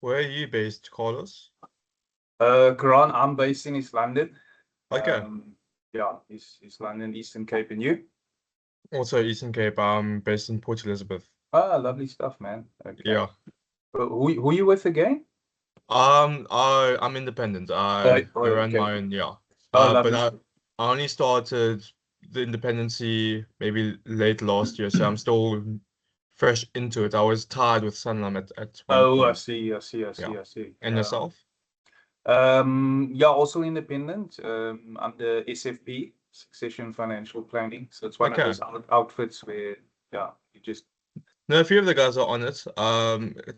Where are you based, Carlos? Grant, I'm based in East London. Okay. Yeah, East London, Eastern Cape, and you? Also Eastern Cape. I'm based in Port Elizabeth. Ah, lovely stuff, man. Okay. Yeah. Who are you with again? I'm independent. I run my own, yeah. But I only started the independency maybe late last year, so I'm still fresh into it. I was tied with Sanlam at one Oh, I point. see. And yourself? Yeah, also independent. I'm the SFP, Succession Financial Planning. So it's one of those outfits where, yeah, you just. No, a few of the guys are on it.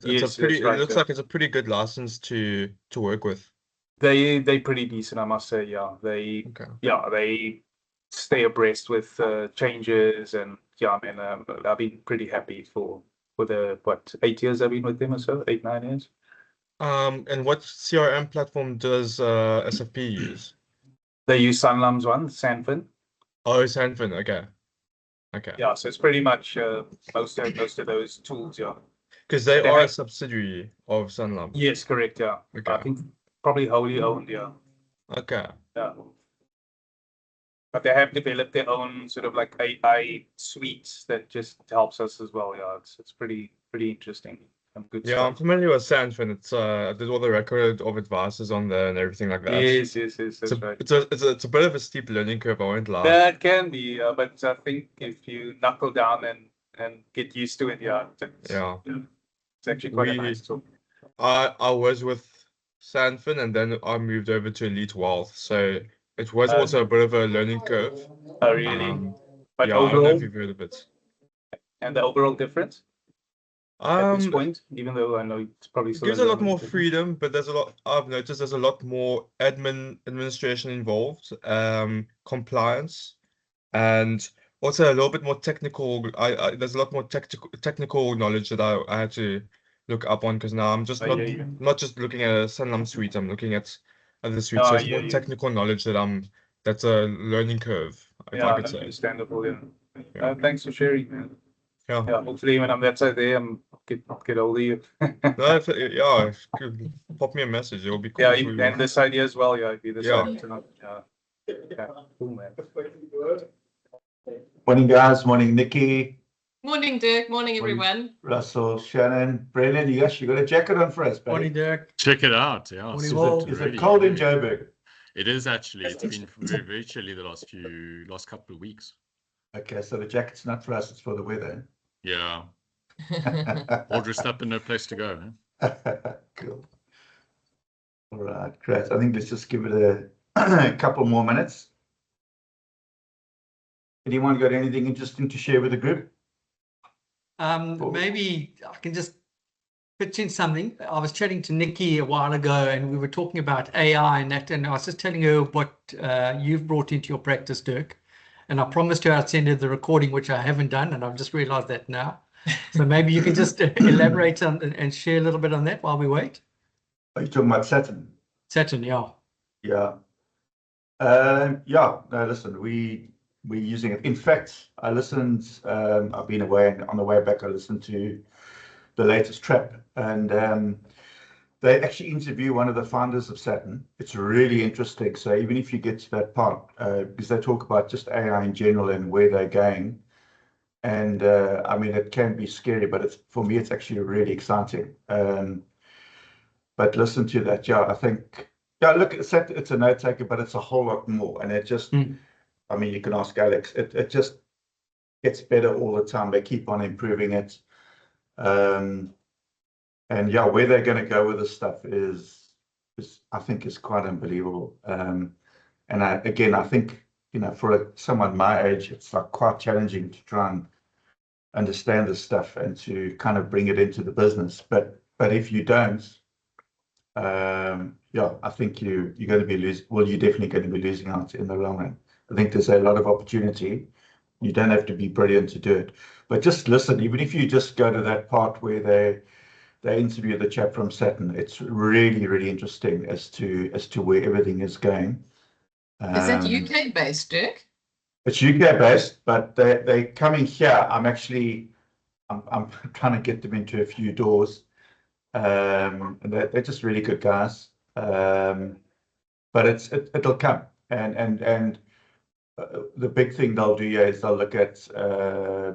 Yes, It looks like it's a pretty good license to work with. They're pretty decent, I must say. Yeah, they stay abreast with changes, and yeah, I mean, I've been pretty happy for the 8 years I've been with them or so, 8-9 years. And what CRM platform does SFP use? They use Sanlam's one, Sanfin. Oh, Sanfin. Okay. Yeah, so it's pretty much most of those tools, yeah. Because they are a subsidiary of Sanlam. Yes, correct, yeah. Okay. I think probably wholly owned, yeah. Okay. Yeah. But they have developed their own sort of like AI suite that just helps us as well. Yeah, it's pretty interesting. Some good stuff. I'm familiar with Sanfin. It's there's all the record of advices on there and everything like that. Yes, that's right. It's a bit of a steep learning curve, I won't lie. That can be, but I think if you knuckle down and get used to it, it's actually quite a nice tool. I was with Sanfin and then I moved over to Elite Wealth, so it was also a bit of a learning curve. Oh, really? But yeah, overall, I don't know if you've heard of it. And the overall difference? At this point, even though I know it's probably still gives a lot more freedom, but I've noticed there's a lot more administration involved, compliance, and also a little bit more technical. There's a lot more technical knowledge that I had to look up on, because now I'm just not just looking at a Sanlam suite, I'm looking at other suites. So it's more technical knowledge that's a learning curve, if I could say. Understandable, yeah. Thanks for sharing, man. Yeah, hopefully when I'm that side there, get hold of you. No, pop me a message. It'll be cool. Yeah, and this idea as well. Yeah, be this side tonight. Yeah, cool, man. Morning, guys. Morning, Nikki. Morning, Dirk. Morning, everyone. Russell, Shannon, Brendan. You got a jacket on for us, buddy. Morning, Dirk. Check it out. Yeah. Is it cold in Joburg? It is actually. It's been very chilly the last couple of weeks. Okay, so the jacket's not for us; it's for the weather. Yeah. All dressed up and no place to go. Cool. All right, great. I think let's just give it a couple more minutes. Anyone got anything interesting to share with the group? Maybe I can just pitch in something. I was chatting to Nikki a while ago, and we were talking about AI and that, and I was just telling her what you've brought into your practice, Dirk. And I promised her I'd send her the recording, which I haven't done, and I've just realized that now. So maybe you can just elaborate on and share a little bit on that while we wait. Are you talking about Saturn? Saturn, yeah. Yeah. No, listen, we're using it. In fact, I listened, I've been away, and on the way back, I listened to the latest Trap, and they actually interview one of the founders of Saturn. It's really interesting. So even if you get to that part, because they talk about just AI in general and where they're going, and I mean, it can be scary, but for me, it's actually really exciting. But listen to that. Yeah, I think, look, it's a note taker, but it's a whole lot more. And it just, I mean, you can ask Alex, it just gets better all the time. They keep on improving it. And yeah, where they're going to go with this stuff is I think is quite unbelievable. And I think, for someone my age, it's like quite challenging to try and understand this stuff and to kind of bring it into the business. But if you don't, I think you're going to be you're definitely going to be losing out in the long run. I think there's a lot of opportunity. You don't have to be brilliant to do it, but just listen. Even if you just go to that part where they interview the chap from Saturn, it's really, really interesting as to where everything is going. Is that UK based, Dirk? It's UK based, but they're coming here. I'm trying to get them into a few doors. And they're just really good guys. But it'll come. And the big thing they'll do here is they'll look at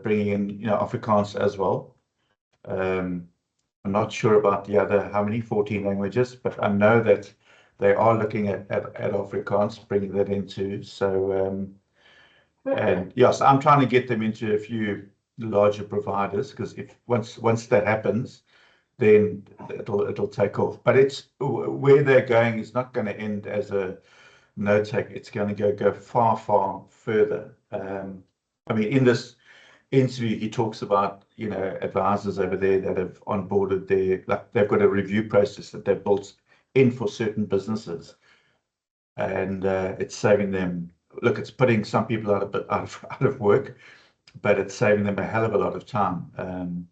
bringing in, Afrikaans as well. I'm not sure about the other, how many, 14 languages, but I know that they are looking at Afrikaans, bringing that into. So, and yes, I'm trying to get them into a few larger providers, because once that happens, then it'll take off. But it's where they're going is not going to end as a no take. It's going to go far, far further. I mean, in this interview, he talks about, advisors over there that have onboarded they've got a review process that they've built in for certain businesses, and it's saving them. Look, it's putting some people out of work, but it's saving them a hell of a lot of time.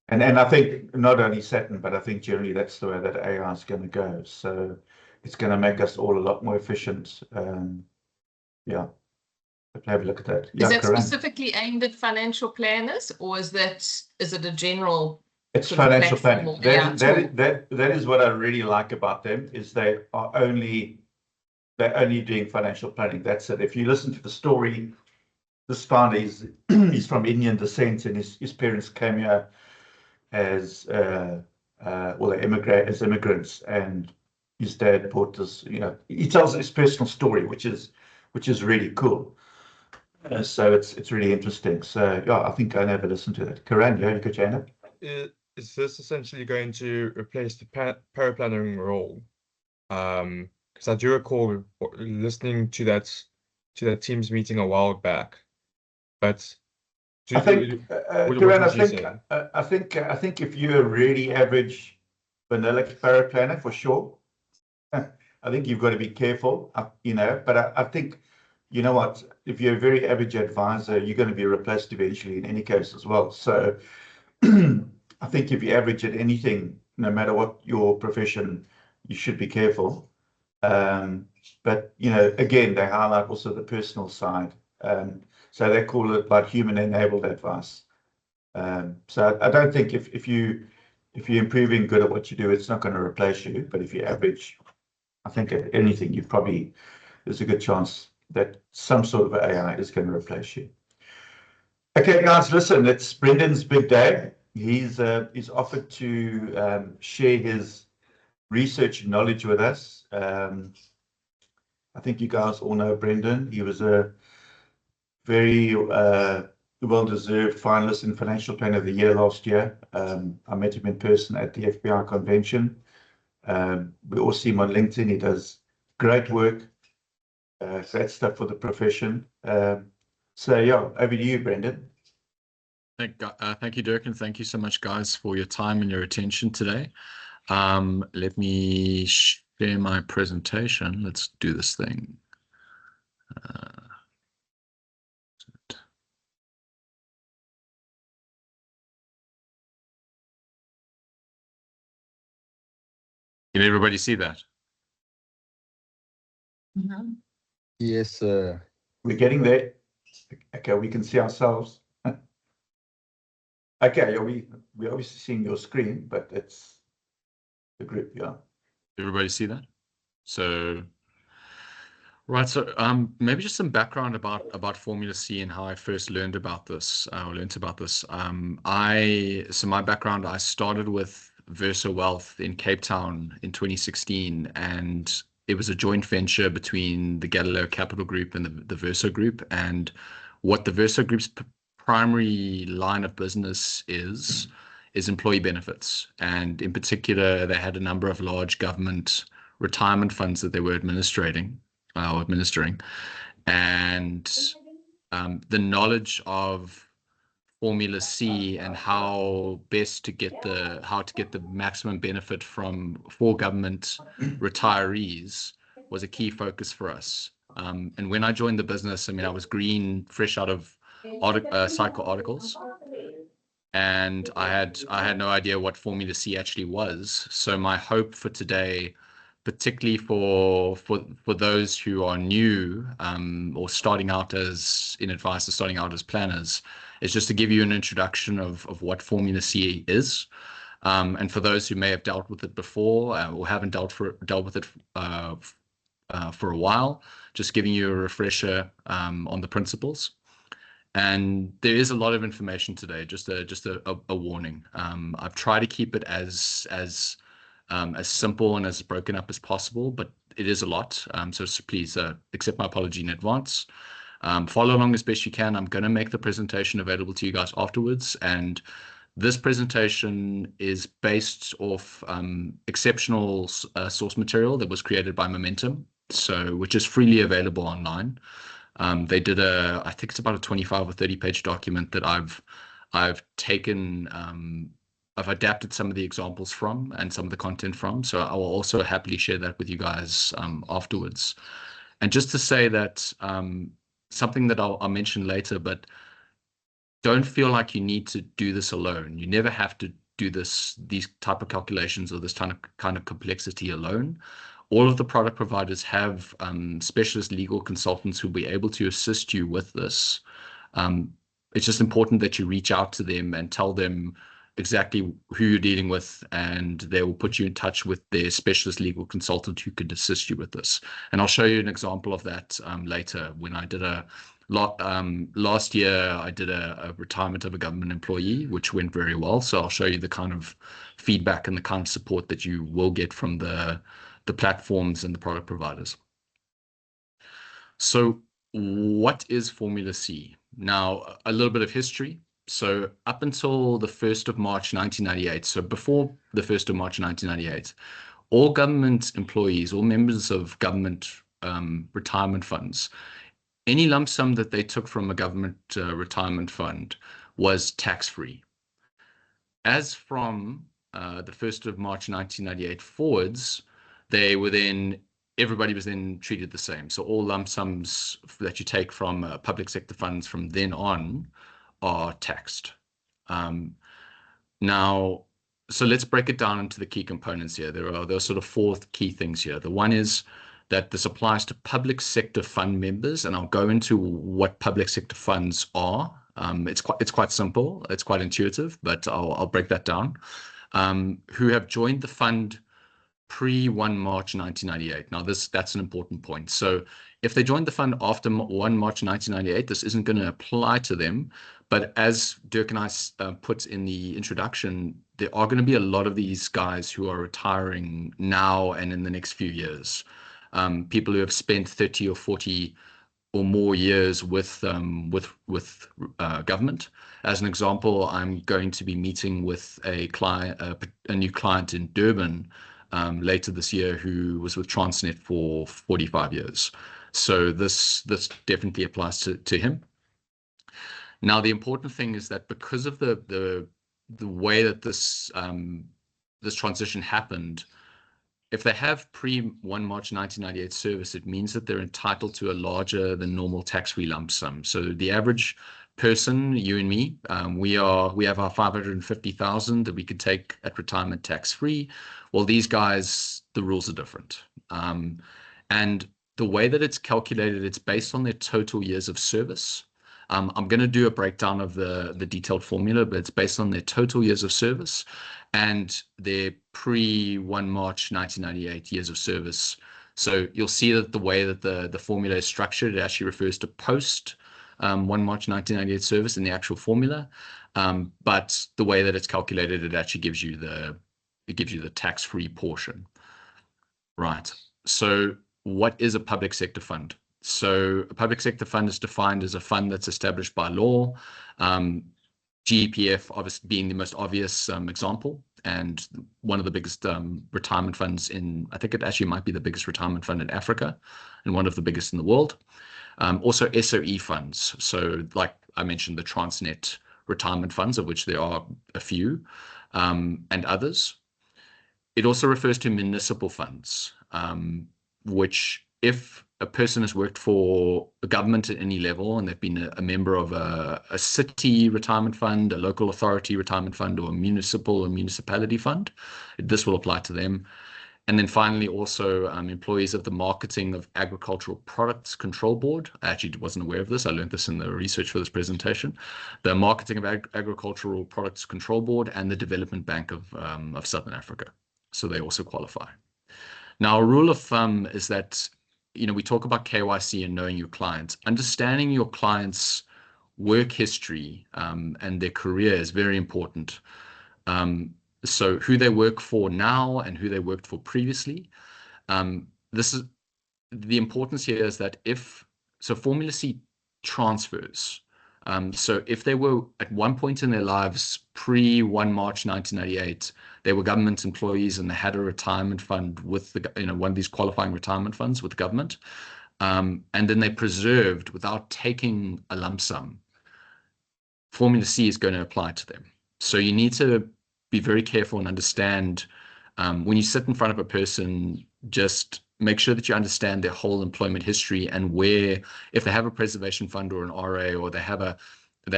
And I think not only Saturn, but I think generally that's the way that AI is going to go. So it's going to make us all a lot more efficient. Yeah. Have a look at that. Is that specifically aimed at financial planners, or is it a general? It's financial planning. That is what I really like about them, is they're only doing financial planning. That's it. If you listen to the story, this founder he's from Indian descent, and his parents came here as immigrants, and his dad bought this. He tells his personal story, which is really cool. So it's really interesting. So yeah, I think I never listened to that. Karan, you got your hand up? Is this essentially going to replace the paraplanning role? Because I do recall listening to that Teams meeting a while back. But I think, Karan, I think if you're a really average vanilla paraplanner, for sure, I think you've got to be careful. But I think, you know what, if you're a very average advisor, you're going to be replaced eventually in any case as well. So I think if you average at anything, no matter what your profession, you should be careful. But, again, they highlight also the personal side. So they call it like human-enabled advice. So I don't think if you're improving good at what you do, it's not going to replace you. But if you're average, I think at anything, there's a good chance that some sort of AI is going to replace you. Okay, guys, listen, it's Brendan's big day. He's offered to share his research knowledge with us. I think you guys all know Brendan. He was a very well-deserved finalist in Financial Planner of the Year last year. I met him in person at the FBI convention. We all see him on LinkedIn. He does great work. Great stuff for the profession. So yeah, over to you, Brendan. Thank you, Dirk, and thank you so much, guys, for your time and your attention today. Let me share my presentation. Let's do this thing. Can everybody see that? Mm-hmm. Yes, sir. We're getting there. Okay, we can see ourselves. Okay, we're obviously seeing your screen, but it's the group, yeah. Everybody see that? So, right. So, maybe just some background about Formula C and how I first learned about this. So my background, I started with Versa Wealth in Cape Town in 2016, and it was a joint venture between the Galileo Capital Group and the Versa Group. And what the Versa Group's primary line of business is employee benefits. And in particular, they had a number of large government retirement funds that they were administering. And the knowledge of Formula C and how to get the maximum benefit for government retirees was a key focus for us. And when I joined the business, I was green, fresh out of cycle articles, and I had no idea what Formula C actually was. So my hope for today particularly for those who are new or starting out as in advice or starting out as planners, is just to give you an introduction of what Formula C is. And for those who may have dealt with it before or haven't dealt with it for a while, just giving you a refresher on the principles. And there is a lot of information today. Just a warning. I've tried to keep it as simple and as broken up as possible, but it is a lot. So please accept my apology in advance. Follow along as best you can. I'm going to make the presentation available to you guys afterwards, and this presentation is based off exceptional source material that was created by Momentum, which is freely available online. They did I think it's about a 25 or 30 page document that I've taken, I've adapted some of the examples from and some of the content from. So I will also happily share that with you guys afterwards. And just to say that something that I'll mention later, but don't feel like you need to do this alone. You never have to do these type of calculations or this kind of complexity alone. All of the product providers have specialist legal consultants who will be able to assist you with this. It's just important that you reach out to them and tell them exactly who you're dealing with, and they will put you in touch with their specialist legal consultant who could assist you with this. And I'll show you an example of that later. When I did last year, I did a retirement of a government employee, which went very well. So I'll show you the kind of feedback and the kind of support that you will get from the platforms and the product providers. So what is Formula C? Now, a little bit of history. So up until the 1st of March 1998, so before the 1st of March 1998, all government employees, all members of government retirement funds, any lump sum that they took from a government retirement fund was tax-free. As from the 1st of March 1998 forwards, everybody was then treated the same. So all lump sums that you take from public sector funds from then on are taxed. Now, so let's break it down into the key components here. There are sort of 4 key things here. The one is that this applies to public sector fund members, and I'll go into what public sector funds are. It's quite simple. It's quite intuitive, but I'll break that down. Who have joined the fund pre-1 March 1998. Now, that's an important point. So if they joined the fund after 1 March 1998, this isn't going to apply to them. But as Dirk and I put in the introduction, there are going to be a lot of these guys who are retiring now and in the next few years. People who have spent 30 or 40 or more years with government. As an example, I'm going to be meeting with a new client in Durban later this year who was with Transnet for 45 years. So this definitely applies to him. Now, the important thing is that because of the way that this transition happened, if they have pre-1 March 1998 service, it means that they're entitled to a larger than normal tax-free lump sum. So the average person, you and me, we have our 550,000 that we could take at retirement tax-free. Well, these guys, the rules are different. And the way that it's calculated, it's based on their total years of service. I'm going to do a breakdown of the detailed formula, but it's based on their total years of service and their pre-1 March 1998 years of service. So you'll see that the way that the formula is structured, it actually refers to post 1 March 1998 service in the actual formula. But the way that it's calculated, it actually gives you the tax-free portion. Right. So what is a public sector fund? So a public sector fund is defined as a fund that's established by law. GEPF obviously being the most obvious example, and one of the biggest retirement funds I think it actually might be the biggest retirement fund in Africa and one of the biggest in the world. Also SOE funds. So like I mentioned, the Transnet retirement funds, of which there are a few, and others. It also refers to municipal funds, which if a person has worked for a government at any level and they've been a member of a city retirement fund, a local authority retirement fund, or a municipality fund, this will apply to them. And then finally, also employees of the Marketing of Agricultural Products Control Board. I actually wasn't aware of this. I learned this in the research for this presentation. The Marketing of Agricultural Products Control Board and the Development Bank of Southern Africa. So they also qualify. Now, a rule of thumb is that, we talk about KYC and knowing your clients. Understanding your clients' work history and their career is very important. So who they work for now and who they worked for previously. This is the importance here is that Formula C transfers. So if they were at one point in their lives pre-1 March 1998, they were government employees and they had a retirement fund with one of these qualifying retirement funds with the government, and then they preserved without taking a lump sum, Formula C is going to apply to them. So you need to be very careful and understand when you sit in front of a person, just make sure that you understand their whole employment history and where, if they have a preservation fund or an RA, or they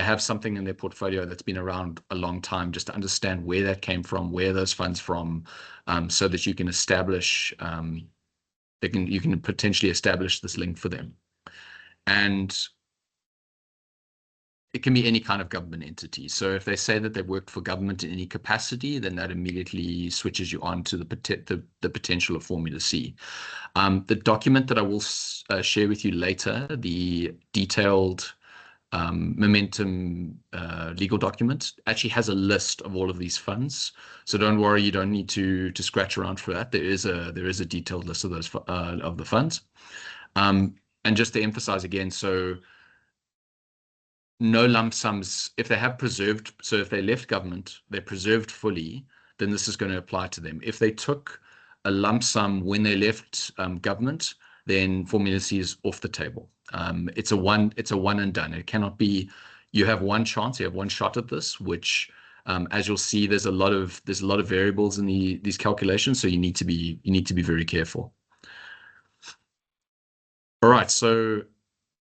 have something in their portfolio that's been around a long time, just to understand where that came from, where those funds from, so that you can establish, you can potentially establish this link for them. And it can be any kind of government entity. So if they say that they've worked for government in any capacity, then that immediately switches you on to the potential of Formula C. The document that I will share with you later, the detailed momentum legal document, actually has a list of all of these funds. So don't worry, you don't need to scratch around for that. There is a detailed list of those of the funds. And just to emphasize again, so no lump sums, if they have preserved, so if they left government, they're preserved fully, then this is going to apply to them. If they took a lump sum when they left government, then Formula C is off the table. It's a one and done. It cannot be, you have one chance, you have one shot at this, which as you'll see, there's a lot of variables in these calculations, so you need to be very careful. All right, so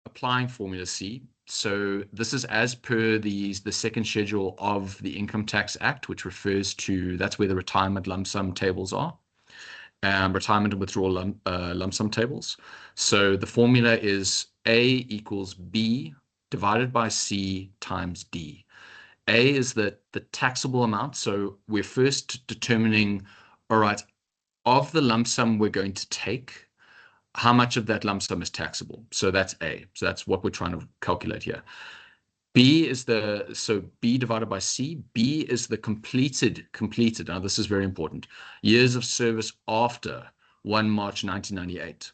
applying Formula C. So this is as per the second schedule of the Income Tax Act, which refers to, that's where the retirement lump sum tables are, retirement and withdrawal lump sum tables. So the formula is A equals B divided by C times D. A is the taxable amount. So we're first determining, all right, of the lump sum we're going to take, how much of that lump sum is taxable? So that's A. So that's what we're trying to calculate here. B is so B divided by C. B is the completed. Now this is very important. Years of service after 1 March 1998.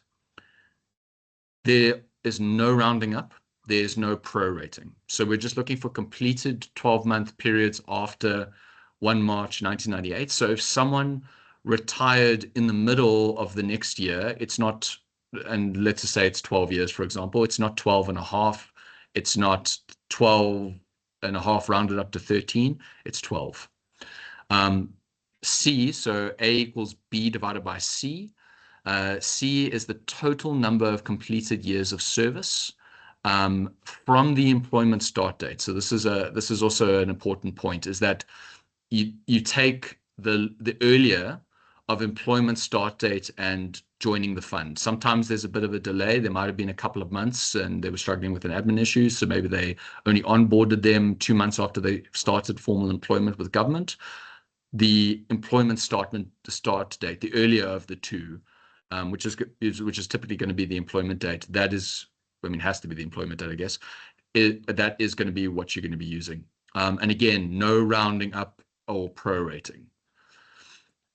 There is no rounding up. There's no prorating. So we're just looking for completed 12-month periods after 1 March 1998. So if someone retired in the middle of the next year, it's not, and let's just say it's 12 years, for example, it's not 12 and a half, it's not 12 and a half rounded up to 13, it's 12. C, so A equals B divided by C. C is the total number of completed years of service from the employment start date. So this is also an important point, is that you take the earlier of employment start date and joining the fund. Sometimes there's a bit of a delay. There might have been a couple of months and they were struggling with an admin issue. So maybe they only onboarded them 2 months after they started formal employment with government. The employment start date, the earlier of the two, which is typically going to be the employment date. That is, has to be the employment date, I guess. That is going to be what you're going to be using. And again, no rounding up or prorating.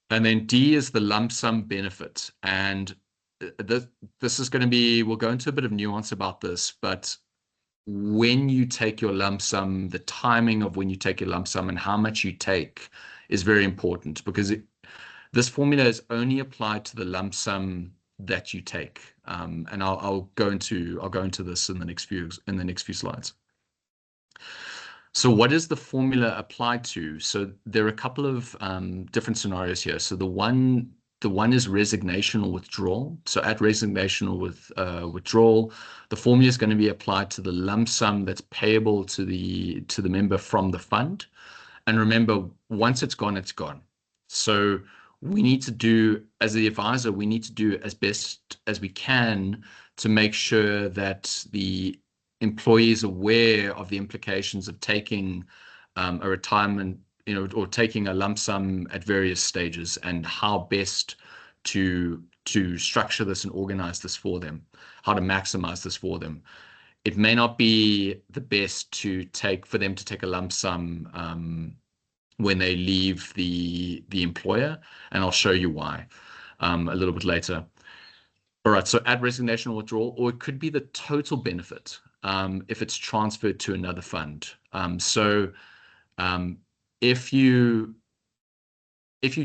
And then D is the lump sum benefit. And this is going to be, we'll go into a bit of nuance about this, but when you take your lump sum, the timing of when you take your lump sum and how much you take is very important, because this formula is only applied to the lump sum that you take. And I'll go into this in the next few slides. So what is the formula applied to? So there are a couple of different scenarios here. So the one is resignation or withdrawal. So at resignation or withdrawal, the formula is going to be applied to the lump sum that's payable to the member from the fund. And remember, once it's gone, it's gone. So we need to do, as the advisor, we need to do as best as we can to make sure that the employee is aware of the implications of taking a retirement, or taking a lump sum at various stages, and how best to structure this and organize this for them, how to maximize this for them. It may not be the best for them to take a lump sum when they leave the employer, and I'll show you why a little bit later. All right, so at resignation or withdrawal, or it could be the total benefit if it's transferred to another fund. If you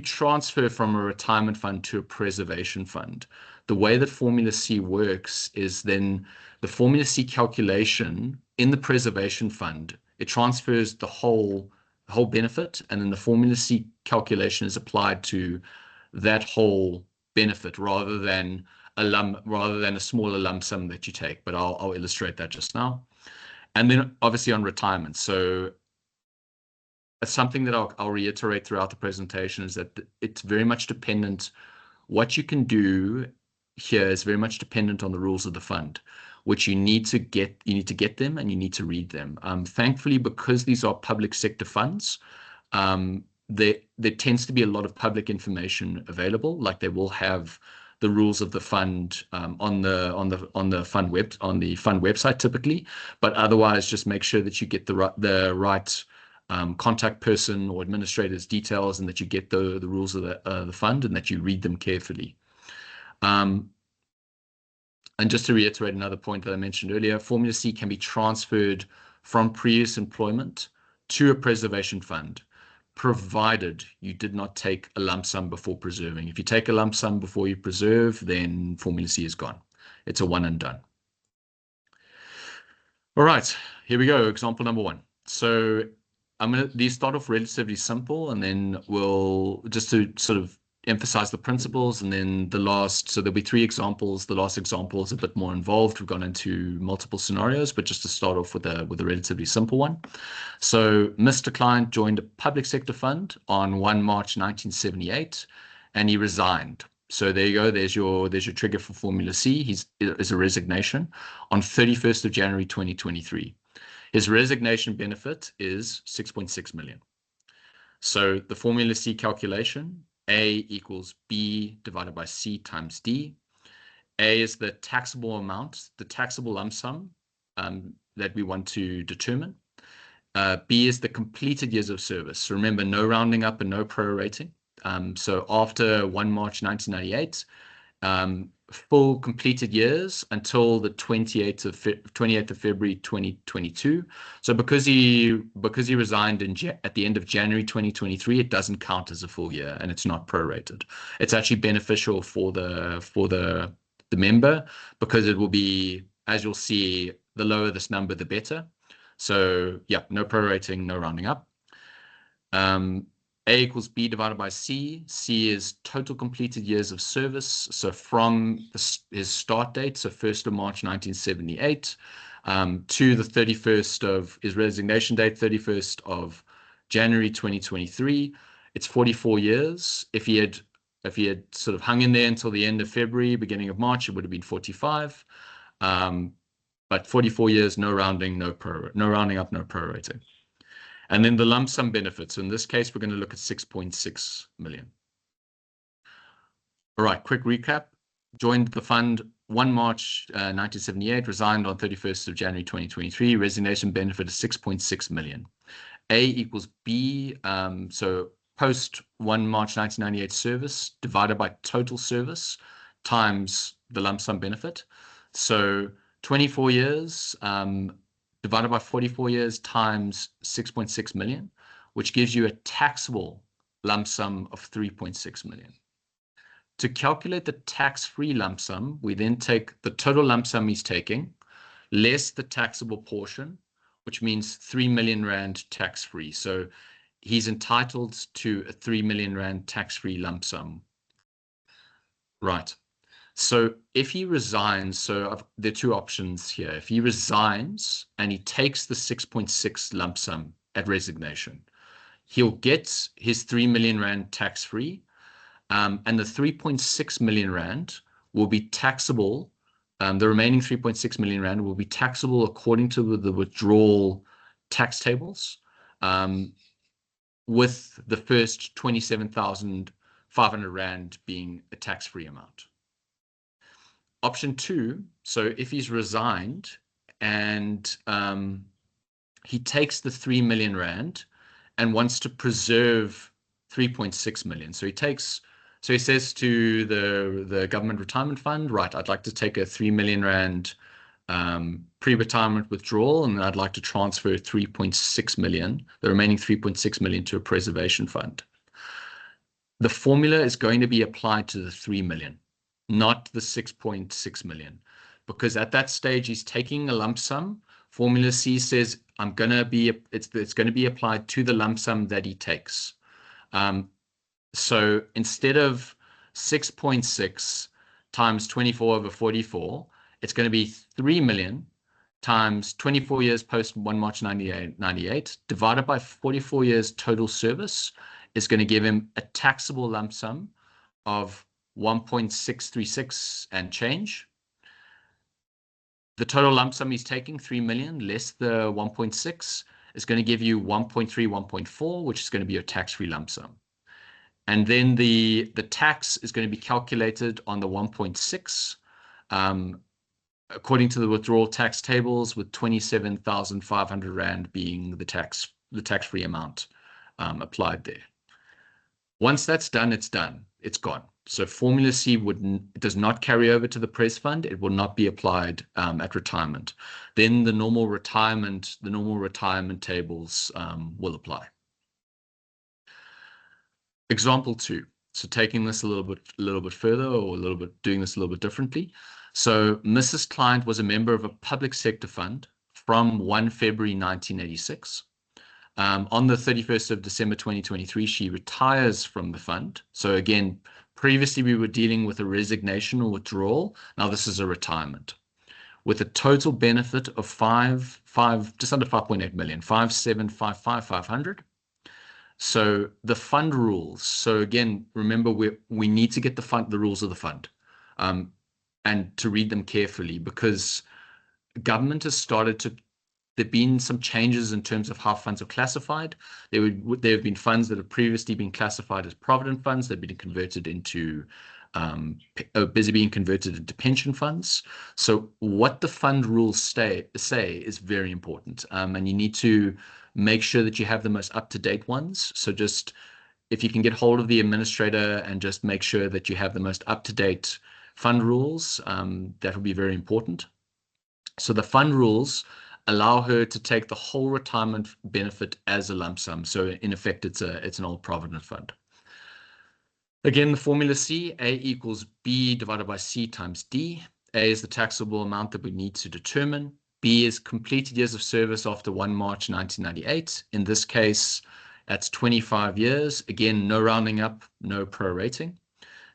transfer from a retirement fund to a preservation fund, the way that Formula C works is then the Formula C calculation in the preservation fund, it transfers the whole benefit, and then the Formula C calculation is applied to that whole benefit rather than a smaller lump sum that you take. But I'll illustrate that just now. And then obviously on retirement. So something that I'll reiterate throughout the presentation is that it's very much dependent. What you can do here is very much dependent on the rules of the fund, which you need to get them and you need to read them. Thankfully, because these are public sector funds, there tends to be a lot of public information available. Like they will have the rules of the fund on the fund website typically, but otherwise just make sure that you get the right contact person or administrator's details, and that you get the rules of the fund and that you read them carefully. And just to reiterate another point that I mentioned earlier, Formula C can be transferred from previous employment to a preservation fund, provided you did not take a lump sum before preserving. If you take a lump sum before you preserve, then Formula C is gone. It's a one and done. All right, here we go. Example number 1. So these start off relatively simple, and then we'll just to sort of emphasize the principles, and then so there'll be 3 examples. The last example is a bit more involved. We've gone into multiple scenarios, but just to start off with a relatively simple one. So Mr. Client joined a public sector fund on 1 March 1978, and he resigned. So there you go. There's your trigger for Formula C. Is a resignation on 31st of January 2023. His resignation benefit is 6.6 million. So the Formula C calculation, A equals B divided by C times D. A is the taxable amount, the taxable lump sum that we want to determine. B is the completed years of service. So remember, no rounding up and no prorating. So after 1 March 1998, full completed years until the 28th of February 2022. So because he resigned at the end of January 2023, it doesn't count as a full year, and it's not prorated. It's actually beneficial for the member, because it will be, as you'll see, the lower this number, the better. So yeah, no prorating, no rounding up. A equals B divided by C. C is total completed years of service. So from his start date, so 1st of March 1978, to the 31st of his resignation date, 31st of January 2023, it's 44 years. If he had sort of hung in there until the end of February, beginning of March, it would have been 45. But 44 years, no rounding, no rounding up, no prorating. And then the lump sum benefits. So in this case, we're going to look at 6.6 million. All right, quick recap. Joined the fund 1 March 1978, resigned on 31st of January 2023. Resignation benefit is 6.6 million. A equals B. So post 1 March 1998 service divided by total service times the lump sum benefit. So 24 years divided by 44 years times 6.6 million, which gives you a taxable lump sum of 3.6 million. To calculate the tax-free lump sum, we then take the total lump sum he's taking, less the taxable portion, which means 3 million rand tax-free. So he's entitled to a 3 million rand tax-free lump sum. Right. So if he resigns, so there are 2 options here. If he resigns and he takes the 6.6 lump sum at resignation, he'll get his 3 million rand tax-free, And the 3.6 million rand will be taxable. The remaining 3.6 million rand will be taxable according to the withdrawal tax tables, with the first 27,500 rand being a tax-free amount. Option 2, so if he's resigned and he takes the 3 million rand and wants to preserve 3.6 million. So he says to the government retirement fund, right, I'd like to take a 3 million rand pre-retirement withdrawal, and I'd like to transfer 3.6 million, the remaining 3.6 million, to a preservation fund. The formula is going to be applied to the 3 million, not the 6.6 million, because at that stage he's taking a lump sum. Formula C says it's going to be applied to the lump sum that he takes. So instead of 6.6 times 24 over 44, it's going to be 3 million times 24 years post 1 March 98 divided by 44 years total service is going to give him a taxable lump sum of 1.636 and change. The total lump sum he's taking, 3 million less the 1.6, is going to give you 1.3, 1.4, which is going to be your tax-free lump sum. And then the tax is going to be calculated on the 1.6, according to the withdrawal tax tables, with 27,500 rand being the tax-free amount applied there. Once that's done, it's done. It's gone. So Formula C does not carry over to the press fund. It will not be applied at retirement. Then the normal retirement tables will apply. Example 2. So taking this a little bit further, or doing this a little bit differently. So Mrs. Client was a member of a public sector fund from 1 February 1986. On the 31st of December 2023, she retires from the fund. So again, previously we were dealing with a resignation or withdrawal. Now this is a retirement with a total benefit of just under 5.8 million, 5,755,500. So the fund rules. So again, remember we need to get the rules of the fund, and to read them carefully, because government has started to. There've been some changes in terms of how funds are classified. There have been funds that have previously been classified as provident funds. They've been converted into busy being converted into pension funds. So what the fund rules say is very important, and you need to make sure that you have the most up-to-date ones. So just if you can get hold of the administrator and just make sure that you have the most up-to-date fund rules, that will be very important. So the fund rules allow her to take the whole retirement benefit as a lump sum. So in effect, it's an old provident fund. Again, the formula C, A equals B divided by C times D. A is the taxable amount that we need to determine. B is completed years of service after 1 March 1998. In this case, that's 25 years. Again, no rounding up, no prorating.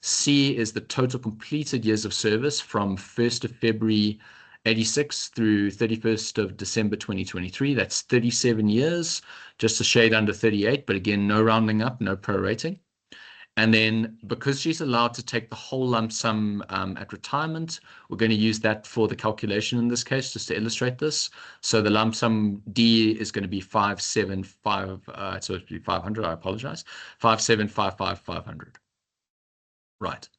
C is the total completed years of service from 1st of February 86 through 31st of December 2023. That's 37 years, just a shade under 38, but again, no rounding up, no prorating. And then because she's allowed to take the whole lump sum at retirement, we're going to use that for the calculation in this case, just to illustrate this. So the lump sum D is going to be 575, it's supposed to be 500, I apologize, 5,755,500. Right.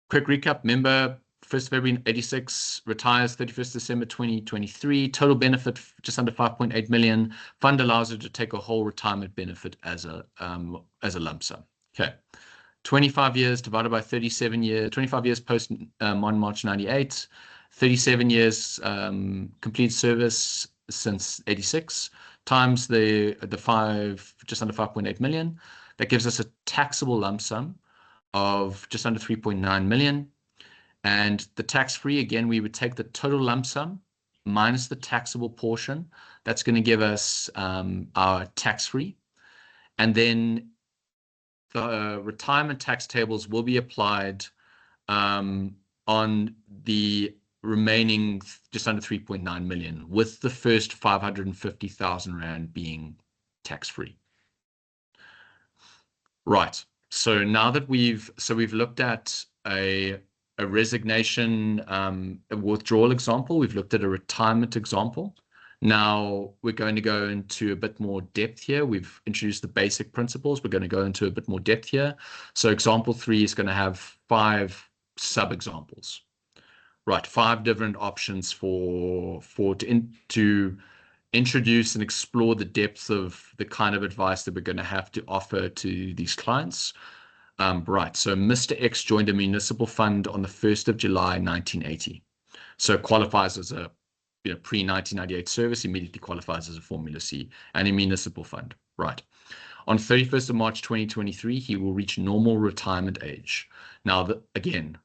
Quick recap, member 1st February 86, retires 31st December 2023, total benefit just under 5.8 million. Fund allows her to take a whole retirement benefit as a lump sum. Okay, 25 years divided by 37 years, 25 years post 1 March 98, 37 years complete service since 86, times the 5, just under 5.8 million. That gives us a taxable lump sum of just under 3.9 million. And the tax-free, again, we would take the total lump sum minus the taxable portion. That's going to give us our tax-free. And then the retirement tax tables will be applied on the remaining just under 3.9 million, with the first 550,000 rand being tax-free. Right. So now that we've looked at a resignation, a withdrawal example, we've looked at a retirement example. Now we're going to go into a bit more depth here. We've introduced the basic principles. We're going to go into a bit more depth here. So example 3 is going to have 5 sub-examples. Right, 5 different options to introduce and explore the depths of the kind of advice that we're going to have to offer to these clients. Right, so Mr. X joined a municipal fund on the 1st of July 1980. So qualifies as a pre-1998 service, immediately qualifies as a Formula C and a municipal fund. Right. On 31st of March 2023, he will reach normal retirement age. Now, again,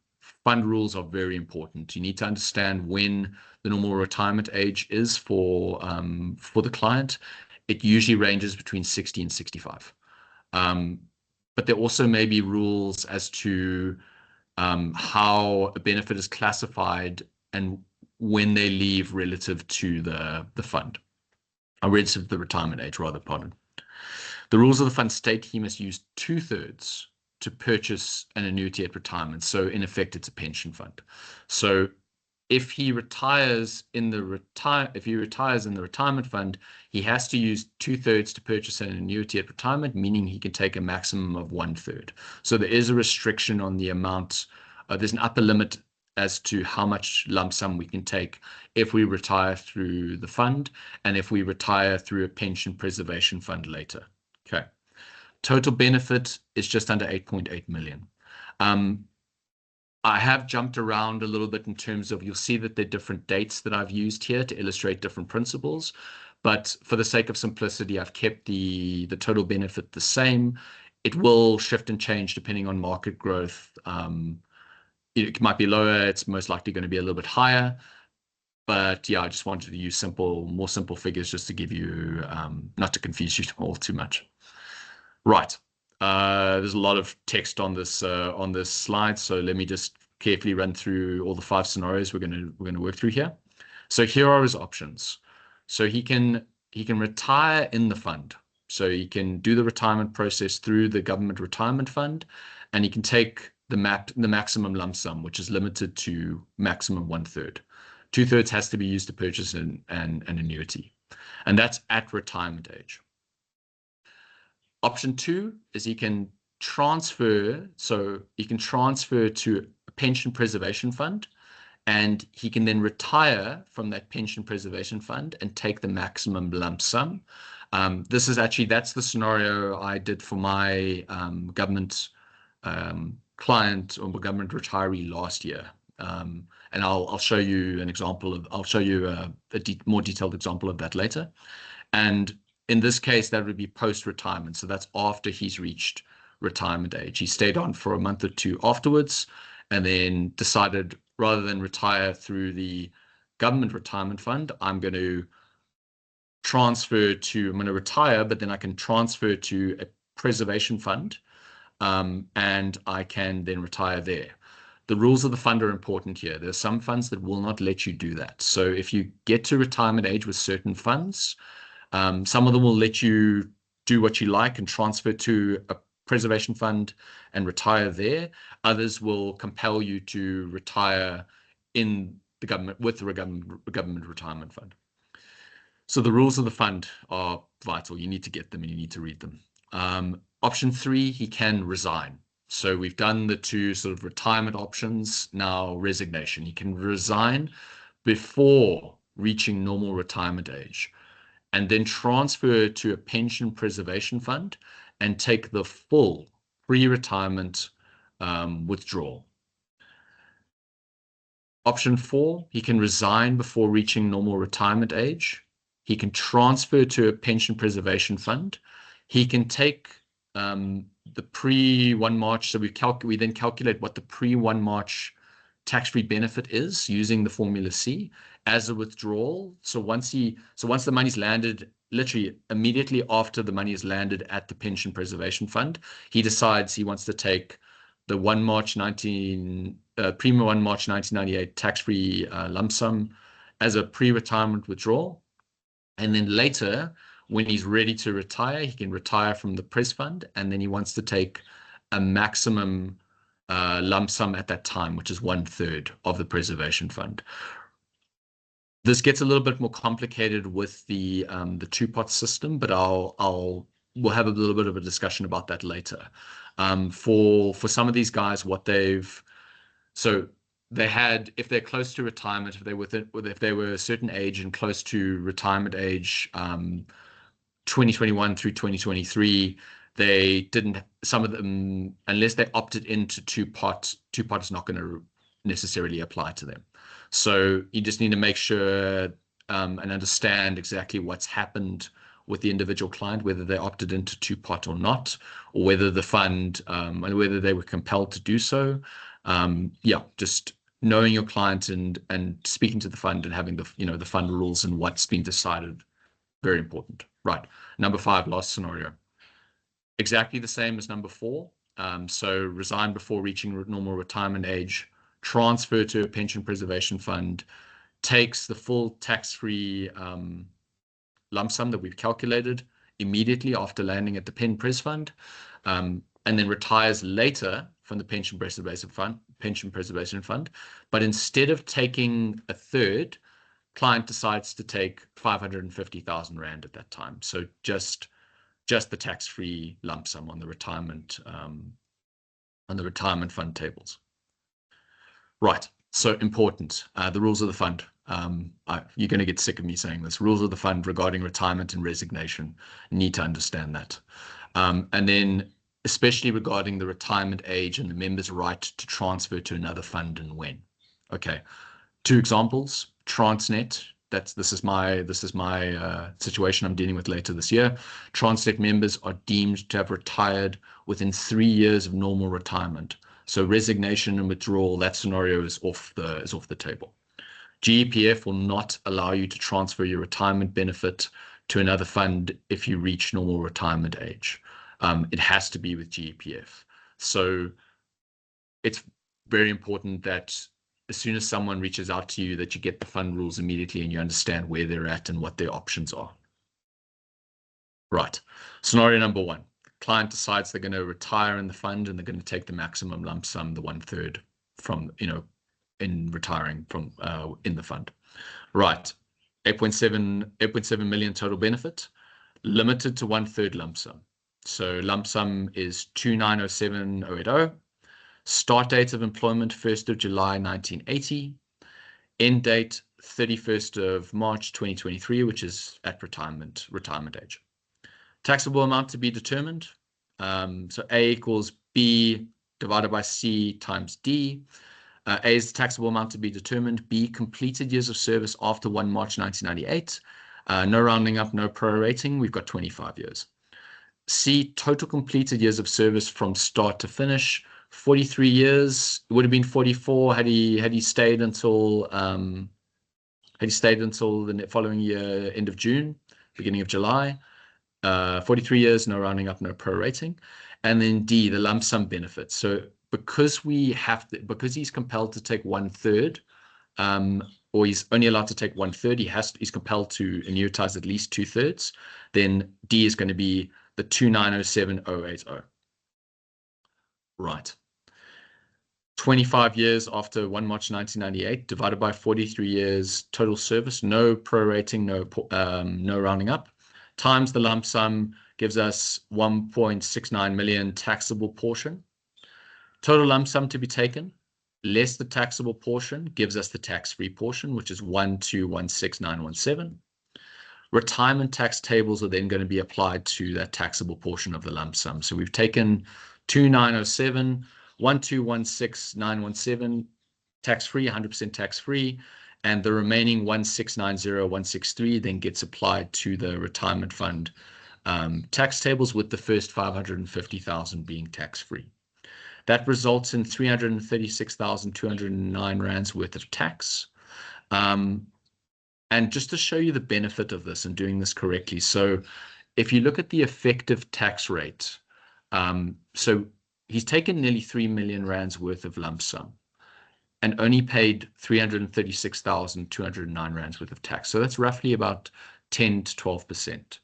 fund rules are very important. You need to understand when the normal retirement age is for the client. It usually ranges between 60 and 65. But there also may be rules as to how a benefit is classified and when they leave relative to the fund, or relative to the retirement age, rather, pardon. The rules of the fund state he must use 2/3 to purchase an annuity at retirement. So in effect, it's a pension fund. So if he retires in the retirement fund, he has to use 2/3 to purchase an annuity at retirement, meaning he can take a maximum of 1/3. So there is a restriction on the amount. There's an upper limit as to how much lump sum we can take if we retire through the fund and if we retire through a pension preservation fund later. Okay. Total benefit is just under 8.8 million. I have jumped around a little bit in terms of, you'll see that there are different dates that I've used here to illustrate different principles. But for the sake of simplicity, I've kept the total benefit the same. It will shift and change depending on market growth. It might be lower. It's most likely going to be a little bit higher. But yeah, I just wanted to use more simple figures just to give you, not to confuse you all too much. Right. There's a lot of text on this slide, so let me just carefully run through all the 5 scenarios we're going to work through here. So here are his options. So he can retire in the fund. So he can do the retirement process through the government retirement fund, and he can take the maximum lump sum, which is limited to maximum 1/3. 2/3 has to be used to purchase an annuity, and that's at retirement age. Option 2 is he can transfer. So he can transfer to a pension preservation fund, and he can then retire from that pension preservation fund and take the maximum lump sum. That's the scenario I did for my government client or government retiree last year. And I'll show you an example I'll show you a more detailed example of that later. And in this case, that would be post-retirement. So that's after he's reached retirement age. He stayed on for a month or 2 afterwards and then decided, rather than retire through the government retirement fund, I'm going to retire, but then I can transfer to a preservation fund, and I can then retire there. The rules of the fund are important here. There are some funds that will not let you do that. So if you get to retirement age with certain funds, some of them will let you do what you like and transfer to a preservation fund and retire there. Others will compel you to retire in the government with the government retirement fund. So the rules of the fund are vital. You need to get them and you need to read them. Option 3, he can resign. So we've done the 2 sort of retirement options. Now resignation. He can resign before reaching normal retirement age, and then transfer to a pension preservation fund and take the full pre-retirement withdrawal. Option 4, he can resign before reaching normal retirement age. He can transfer to a pension preservation fund. He can take the pre-1 March. So we then calculate what the pre-1 March tax-free benefit is using the Formula C as a withdrawal. So once the money's landed, literally immediately after the money is landed at the pension preservation fund, he decides he wants to take the pre-1 March 1998 tax-free lump sum as a pre-retirement withdrawal. And then later, when he's ready to retire, he can retire from the pres fund, and then he wants to take a maximum lump sum at that time, which is 1/3 of the preservation fund. This gets a little bit more complicated with the two-pot system, but we'll have a little bit of a discussion about that later. For some of these guys, they had, if they're close to retirement, if they were a certain age and close to retirement age, 2021 through 2023, they didn't, some of them, unless they opted into two-pot is not going to necessarily apply to them. So you just need to make sure and understand exactly what's happened with the individual client, whether they opted into two-pot or not, or whether the fund, and whether they were compelled to do so. Yeah, just knowing your client and speaking to the fund and having the fund rules and what's been decided, very important. Right. Number 5, last scenario. Exactly the same as number 4. So resign before reaching normal retirement age, transfer to a pension preservation fund, takes the full tax-free lump sum that we've calculated immediately after landing at the pen pres fund, and then retires later from the pension preservation fund. But instead of taking 1/3, client decides to take 550,000 Rand at that time. So just the tax-free lump sum on the retirement fund tables. Right. So important. The rules of the fund. You're going to get sick of me saying this. Rules of the fund regarding retirement and resignation. Need to understand that. And then especially regarding the retirement age and the member's right to transfer to another fund and when. Okay. 2 examples. Transnet. This is my situation I'm dealing with later this year. Transnet members are deemed to have retired within 3 years of normal retirement. So resignation and withdrawal, that scenario is off the table. GEPF will not allow you to transfer your retirement benefit to another fund if you reach normal retirement age. It has to be with GEPF. So it's very important that as soon as someone reaches out to you, that you get the fund rules immediately and you understand where they're at and what their options are. Right. Scenario number 1. Client decides they're going to retire in the fund and they're going to take the maximum lump sum, the 1/3 from, in retiring from in the fund. Right. 8.7 million total benefit, limited to 1/3 lump sum. So lump sum is 2907,080. Start date of employment 1st of July 1980. End date 31st of March 2023, which is at retirement age. Taxable amount to be determined. So A equals B divided by C times D. A is the taxable amount to be determined. B, completed years of service after 1 March 1998. No rounding up, no prorating. We've got 25 years. C, total completed years of service from start to finish. 43 years. It would have been 44 had he stayed until the following year, end of June, beginning of July. 43 years, no rounding up, no prorating. And then D, the lump sum benefit. So because he's compelled to take 1/3, or he's only allowed to take 1/3, he's compelled to annuitize at least 2/3, then D is going to be the 2907,080. Right. 25 years after 1 March 1998 divided by 43 years total service, no prorating, no rounding up, times the lump sum gives us 1.69 million taxable portion. Total lump sum to be taken, less the taxable portion, gives us the tax-free portion, which is 1216917. Retirement tax tables are then going to be applied to that taxable portion of the lump sum. So we've taken 2907, 1216917 tax-free, 100% tax-free, and the remaining 1690163 then gets applied to the retirement fund tax tables, with the first 550,000 being tax-free. That results in 336,209 rands worth of tax. And just to show you the benefit of this and doing this correctly, so if you look at the effective tax rate, so he's taken nearly 3 million rands worth of lump sum and only paid 336,209 rands worth of tax. So that's roughly about 10 to 12%.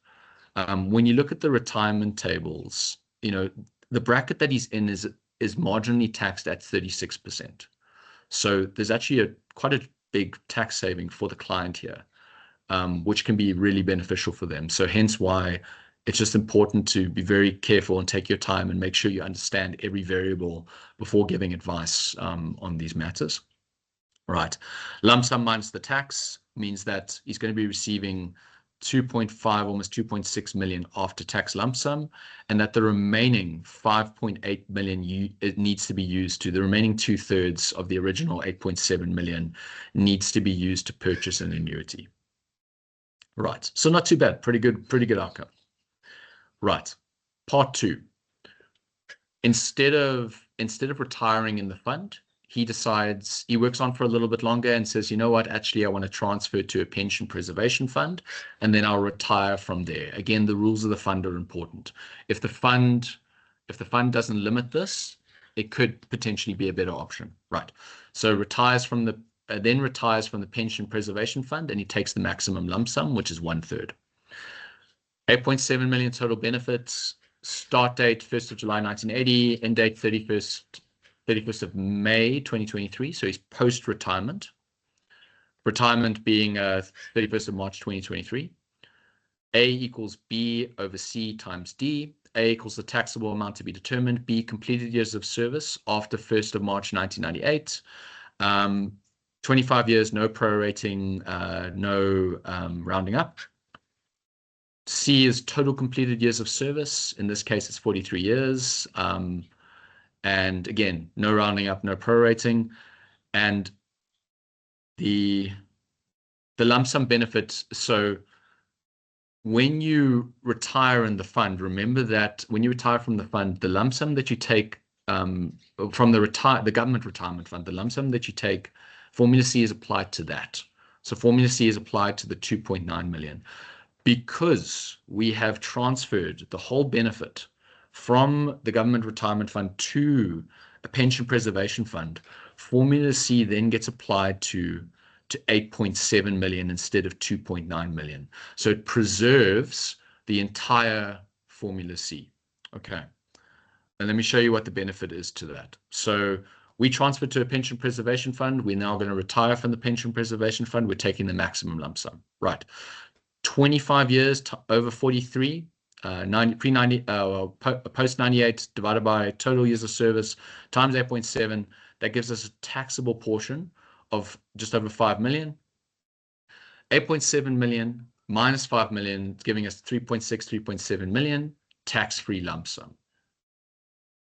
When you look at the retirement tables, the bracket that he's in is marginally taxed at 36%. So there's actually quite a big tax saving for the client here, which can be really beneficial for them. So hence why it's just important to be very careful and take your time and make sure you understand every variable before giving advice on these matters. Right. Lump sum minus the tax means that he's going to be receiving 2.5, almost 2.6 million after tax lump sum, and that the remaining 5.8 million it needs to be used to, the remaining 2/3 of the original 8.7 million needs to be used to purchase an annuity. Right. So not too bad. Pretty good outcome. Right. Part 2. Instead of retiring in the fund, he decides, he works on for a little bit longer and says, you know what, actually, I want to transfer to a pension preservation fund, and then I'll retire from there. Again, the rules of the fund are important. If the fund doesn't limit this, it could potentially be a better option. Right. So retires from the pension preservation fund, and he takes the maximum lump sum, which is 1/3. 8.7 million total benefits. Start date 1st of July 1980. End date 31st of May 2023. So he's post-retirement. Retirement being 31st of March 2023. A equals B over C times D. A equals the taxable amount to be determined. B, completed years of service after 1st of March 1998. 25 years, no prorating, no rounding up. C is total completed years of service. In this case, it's 43 years. And again, no rounding up, no prorating. And the lump sum benefit. So when you retire in the fund, remember that when you retire from the fund, the lump sum that you take from the government retirement fund, the lump sum that you take, Formula C is applied to that. So Formula C is applied to the 2.9 million. Because we have transferred the whole benefit from the government retirement fund to a pension preservation fund, Formula C then gets applied to 8.7 million instead of 2.9 million. So it preserves the entire Formula C. Okay. And let me show you what the benefit is to that. So we transferred to a pension preservation fund. We're now going to retire from the pension preservation fund. We're taking the maximum lump sum. Right. 25 years over 43, post 98 divided by total years of service times 8.7. That gives us a taxable portion of just over 5 million. 8.7 million minus 5 million, giving us 3.7 million tax-free lump sum.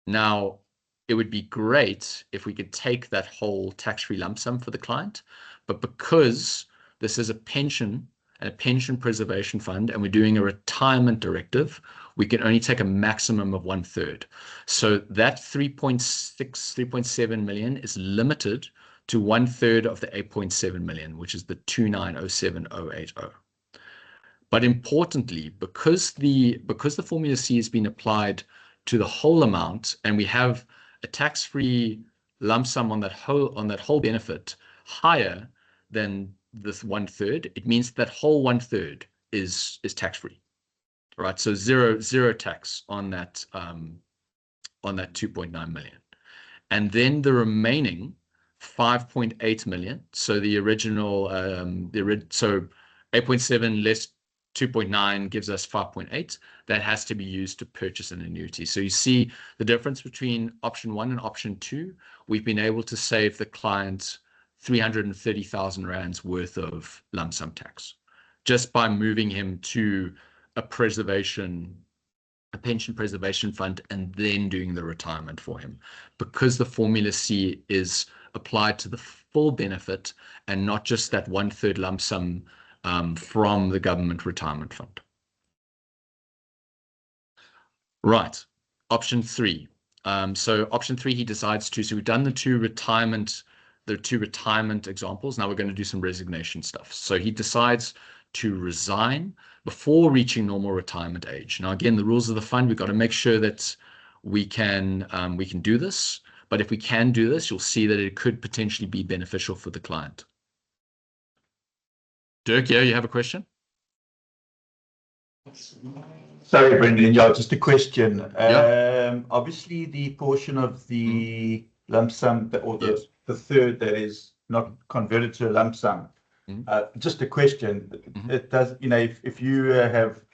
Now, it would be great if we could take that whole tax-free lump sum for the client, but because this is a pension and a pension preservation fund, and we're doing a retirement directive, we can only take a maximum of 1/3. So that 3.7 million is limited to 1/3 of the 8.7 million, which is the 2907080. But importantly, because the Formula C has been applied to the whole amount, and we have a tax-free lump sum on that whole benefit higher than this 1/3, it means that whole 1/3 is tax-free, right? So zero tax on that 2.9 million, and then the remaining 5.8 million. So the original so 8.7 less 2.9 gives us 5.8. That has to be used to purchase an annuity. So you see the difference between option 1 and option 2. We've been able to save the client 330,000 rands worth of lump sum tax just by moving him to a pension preservation fund and then doing the retirement for him, because the Formula C is applied to the full benefit and not just that 1/3 lump sum from the government retirement fund. Right. Option 3. So option 3, he decides to. So we've done the two retirement examples. Now we're going to do some resignation stuff. So he decides to resign before reaching normal retirement age. Now, again, the rules of the fund, we've got to make sure that we can do this. But if we can do this, you'll see that it could potentially be beneficial for the client. Dirk, yeah, you have a question? Sorry, Brendan. Yeah, just a question. Yeah. Obviously, the portion of the lump sum or Yes. the third that is not converted to a lump sum. Just a question. It does, if you have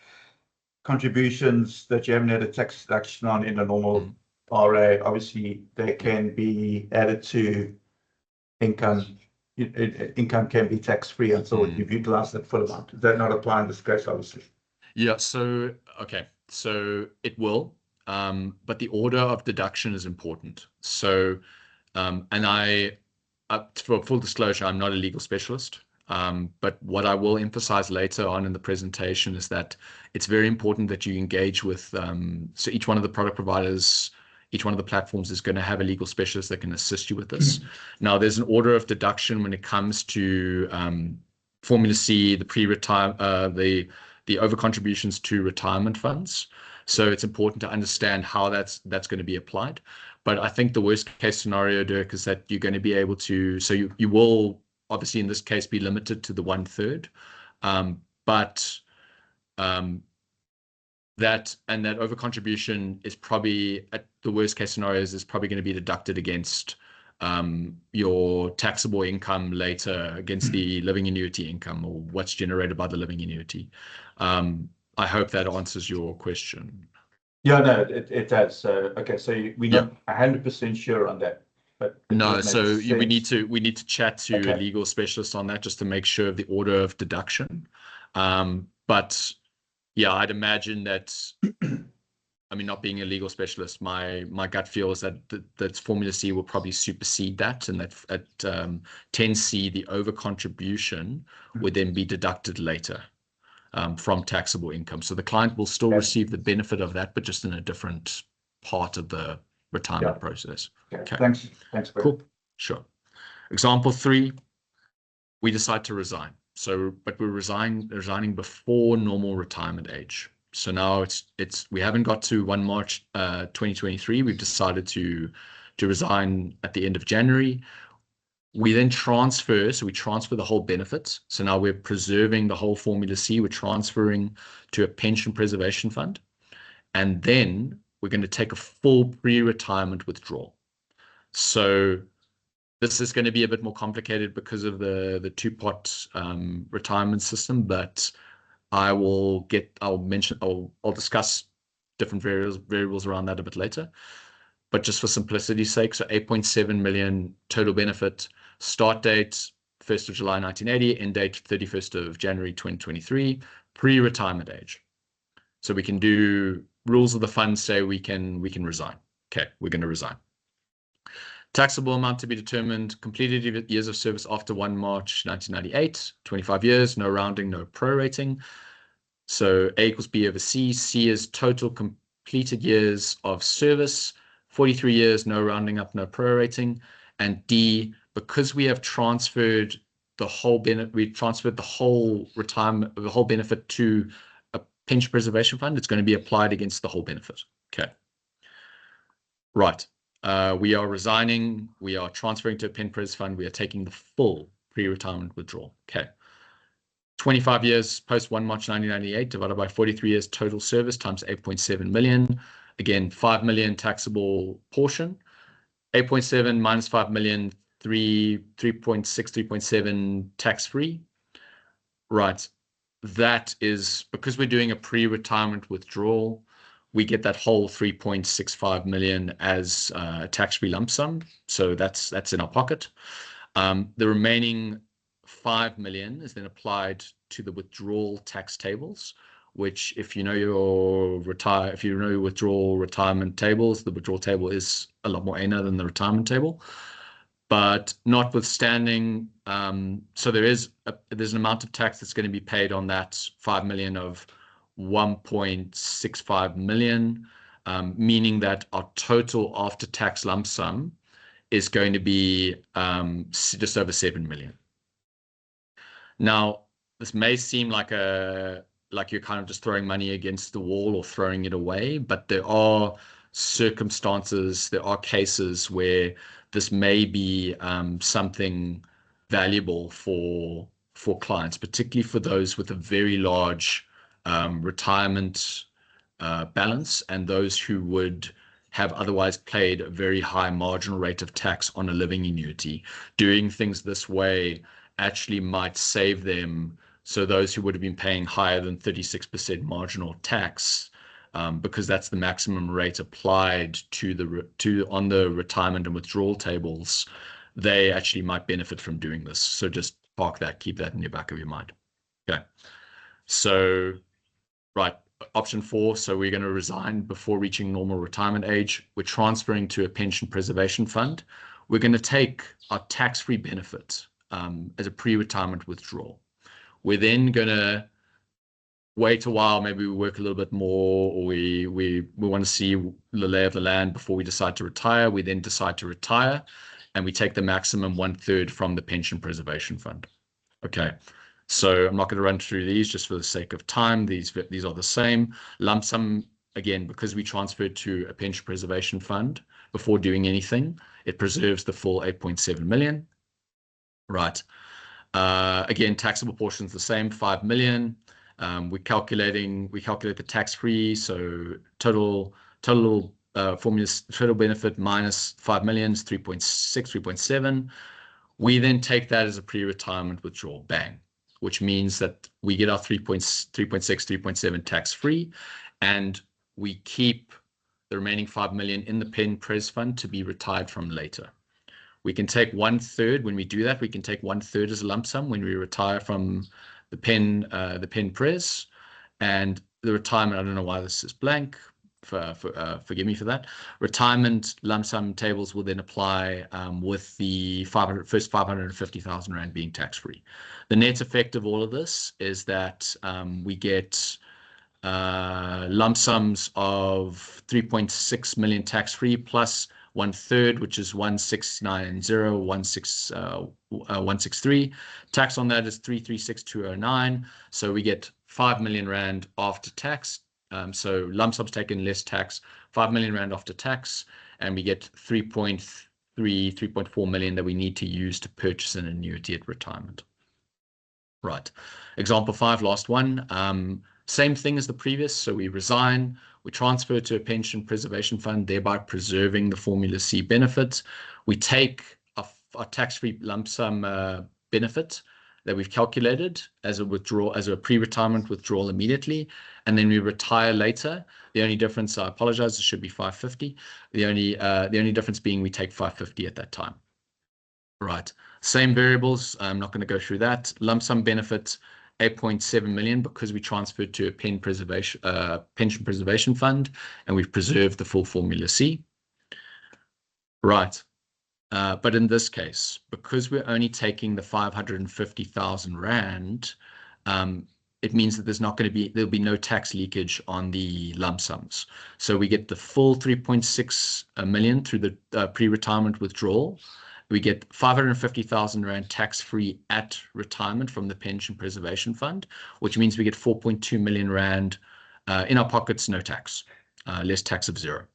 contributions that you haven't had a tax deduction on in a normal RA, obviously they can be added to income. Income can be tax-free until you've utilized that full amount. Does that not apply in this case, obviously? Yeah, so okay, so it will, but the order of deduction is important. So, and for full disclosure, I'm not a legal specialist. But what I will emphasize later on in the presentation is that it's very important that you engage with, so each one of the product providers, each one of the platforms is going to have a legal specialist that can assist you with this. Now, there's an order of deduction when it comes to Formula C, the pre-retire, the over-contributions to retirement funds. So it's important to understand how that's going to be applied. But I think the worst case scenario, Dirk, is that you're going to be able to, so you will obviously in this case be limited to the 1/3. But that over-contribution is probably, at the worst case scenarios, is probably going to be deducted against your taxable income later, against the living annuity income or what's generated by the living annuity. I hope that answers your question. Yeah, no, it does. So okay, so we're not 100% sure on that, but no. So we need to chat to a legal specialist on that just to make sure of the order of deduction. But yeah, I'd imagine that. I mean, not being a legal specialist, my gut feel is that Formula C will probably supersede that, and that at 10C, the over contribution would then be deducted later from taxable income. So the client will still receive the benefit of that, but just in a different part of the retirement process. Okay. Thanks. Cool. Sure. Example 3, we decide to resign. But we're resigning before normal retirement age. So now we haven't got to 1 March 2023. We've decided to resign at the end of January. We then transfer, so we transfer the whole benefit. So now we're preserving the whole Formula C. We're transferring to a pension preservation fund. And then we're going to take a full pre-retirement withdrawal. So this is going to be a bit more complicated because of the two-pot retirement system, but I'll discuss different variables around that a bit later. But just for simplicity's sake, so 8.7 million total benefit, start date 1st of July 1980, end date 31st of January 2023, pre-retirement age. So we can do rules of the fund say we can resign. Okay, we're going to resign. Taxable amount to be determined, completed years of service after 1 March 1998, 25 years, no rounding, no prorating. So A equals B over C. C is total completed years of service, 43 years, no rounding up, no prorating. And D, because we have transferred the whole retirement, the whole benefit to a pension preservation fund, it's going to be applied against the whole benefit. Okay. Right. We are resigning. We are transferring to a pen pres fund. We are taking the full pre-retirement withdrawal. Okay. 25 years post 1 March 1998 divided by 43 years total service times 8.7 million. Again, 5 million taxable portion. 8.7 minus 5 million, 3.6, 3.7 tax-free. Right. That is because we're doing a pre-retirement withdrawal. We get that whole 3.65 million as a tax-free lump sum. So that's in our pocket. The remaining 5 million is then applied to the withdrawal tax tables, which if you know your withdrawal retirement tables, the withdrawal table is a lot more ANA than the retirement table. But notwithstanding, so there's an amount of tax that's going to be paid on that 5 million of 1.65 million, meaning that our total after tax lump sum is going to be just over 7 million. Now, this may seem like you're kind of just throwing money against the wall or throwing it away, but there are circumstances, there are cases where this may be something valuable for clients, particularly for those with a very large retirement balance, and those who would have otherwise paid a very high marginal rate of tax on a living annuity. Doing things this way actually might save them. So those who would have been paying higher than 36% marginal tax, because that's the maximum rate applied on the retirement and withdrawal tables, they actually might benefit from doing this. So just park that, keep that in your back of your mind. Okay. So, right. Option 4, so we're going to resign before reaching normal retirement age. We're transferring to a pension preservation fund. We're going to take our tax-free benefit as a pre-retirement withdrawal. We're then going to wait a while, maybe we work a little bit more, or we want to see the lay of the land before we decide to retire. We then decide to retire, and we take the maximum 1/3 from the pension preservation fund. Okay. So I'm not going to run through these just for the sake of time. These are the same. Lump sum, again, because we transferred to a pension preservation fund before doing anything, it preserves the full 8.7 million. Right. Again, taxable portion is the same, 5 million. We calculate the tax-free, so total benefit minus 5 million is 3.6, 3.7. We then take that as a pre-retirement withdrawal, bang, which means that we get our 3.6, 3.7 tax-free, and we keep the remaining 5 million in the pen pres fund to be retired from later. We can take 1/3 when we do that. We can take 1/3 as a lump sum when we retire from the pen pres, and the retirement. I don't know why this is blank. Forgive me for that. Retirement lump sum tables will then apply with the first 550,000 rand being tax free. The net effect of all of this is that we get lump sums of 3.6 million tax free plus 1/3, which is 1,663. Tax on that is 336,209. So we get 5 million rand after tax. So lump sums taken less tax, 5 million rand after tax, and we get 3.4 million that we need to use to purchase an annuity at retirement. Right. Example 5, last one. Same thing as the previous. So we resign, we transfer to a pension preservation fund, thereby preserving the Formula C benefits. We take a tax-free lump sum benefit that we've calculated as a pre-retirement withdrawal immediately, and then we retire later. The only difference, I apologize, it should be 550. The only difference being we take 550 at that time. Right. Same variables. I'm not going to go through that. Lump sum benefit 8.7 million because we transferred to a pension preservation fund, and we've preserved the full Formula C. Right. But in this case, because we're only taking the 550,000 rand, it means that there'll be no tax leakage on the lump sums. So we get the full 3.6 million through the pre-retirement withdrawal. We get 550,000 rand tax-free at retirement from the pension preservation fund, which means we get 4.2 million rand in our pockets, no tax, less tax of 0.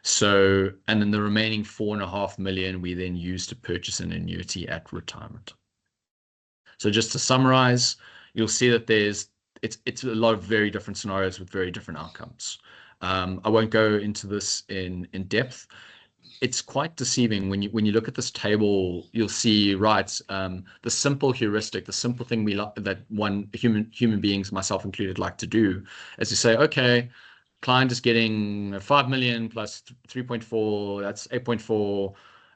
So, and then the remaining 4.5 million we then use to purchase an annuity at retirement. So just to summarize, you'll see that it's a lot of very different scenarios with very different outcomes. I won't go into this in depth. It's quite deceiving when you look at this table. You'll see, right, the simple heuristic, the simple thing human beings, myself included, like to do is to say, okay, client is getting 5 million plus 3.4, that's 8.4,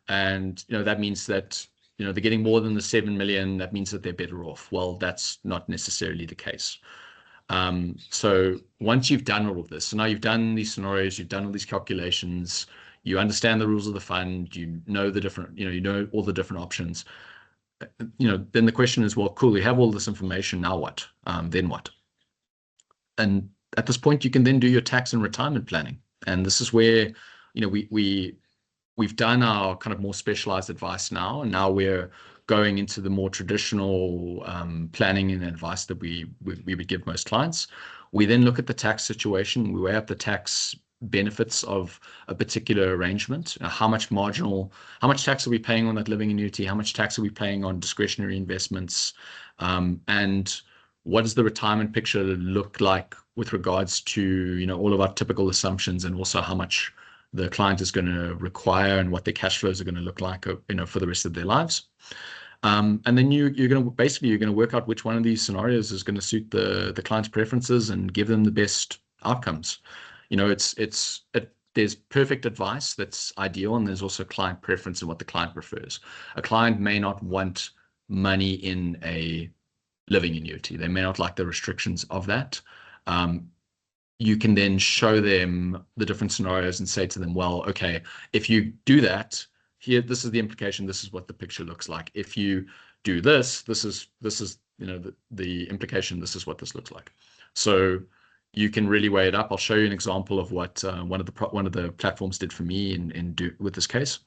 and that means that they're getting more than the 7 million. That means that they're better off. Well, that's not necessarily the case. So once you've done all of this, so now you've done these scenarios, you've done all these calculations, you understand the rules of the fund, you know the different, you know all the different options. Then the question is, well, cool, we have all this information. Now what? Then what? And at this point, you can then do your tax and retirement planning. And this is where we've done our kind of more specialized advice now, and now we're going into the more traditional planning and advice that we would give most clients. We then look at the tax situation. We weigh up the tax benefits of a particular arrangement. How much tax are we paying on that living annuity? How much tax are we paying on discretionary investments? And what does the retirement picture look like with regards to, all of our typical assumptions and also how much the client is going to require and what their cash flows are going to look like, for the rest of their lives. And then you're going to work out which one of these scenarios is going to suit the client's preferences and give them the best outcomes. There's perfect advice that's ideal, and there's also client preference and what the client prefers. A client may not want money in a living annuity. They may not like the restrictions of that. You can then show them the different scenarios and say to them, well, okay, if you do that, here, this is the implication, this is what the picture looks like. If you do this, this is the implication, this is what this looks like. So you can really weigh it up. I'll show you an example of what one of the platforms did for me with this case.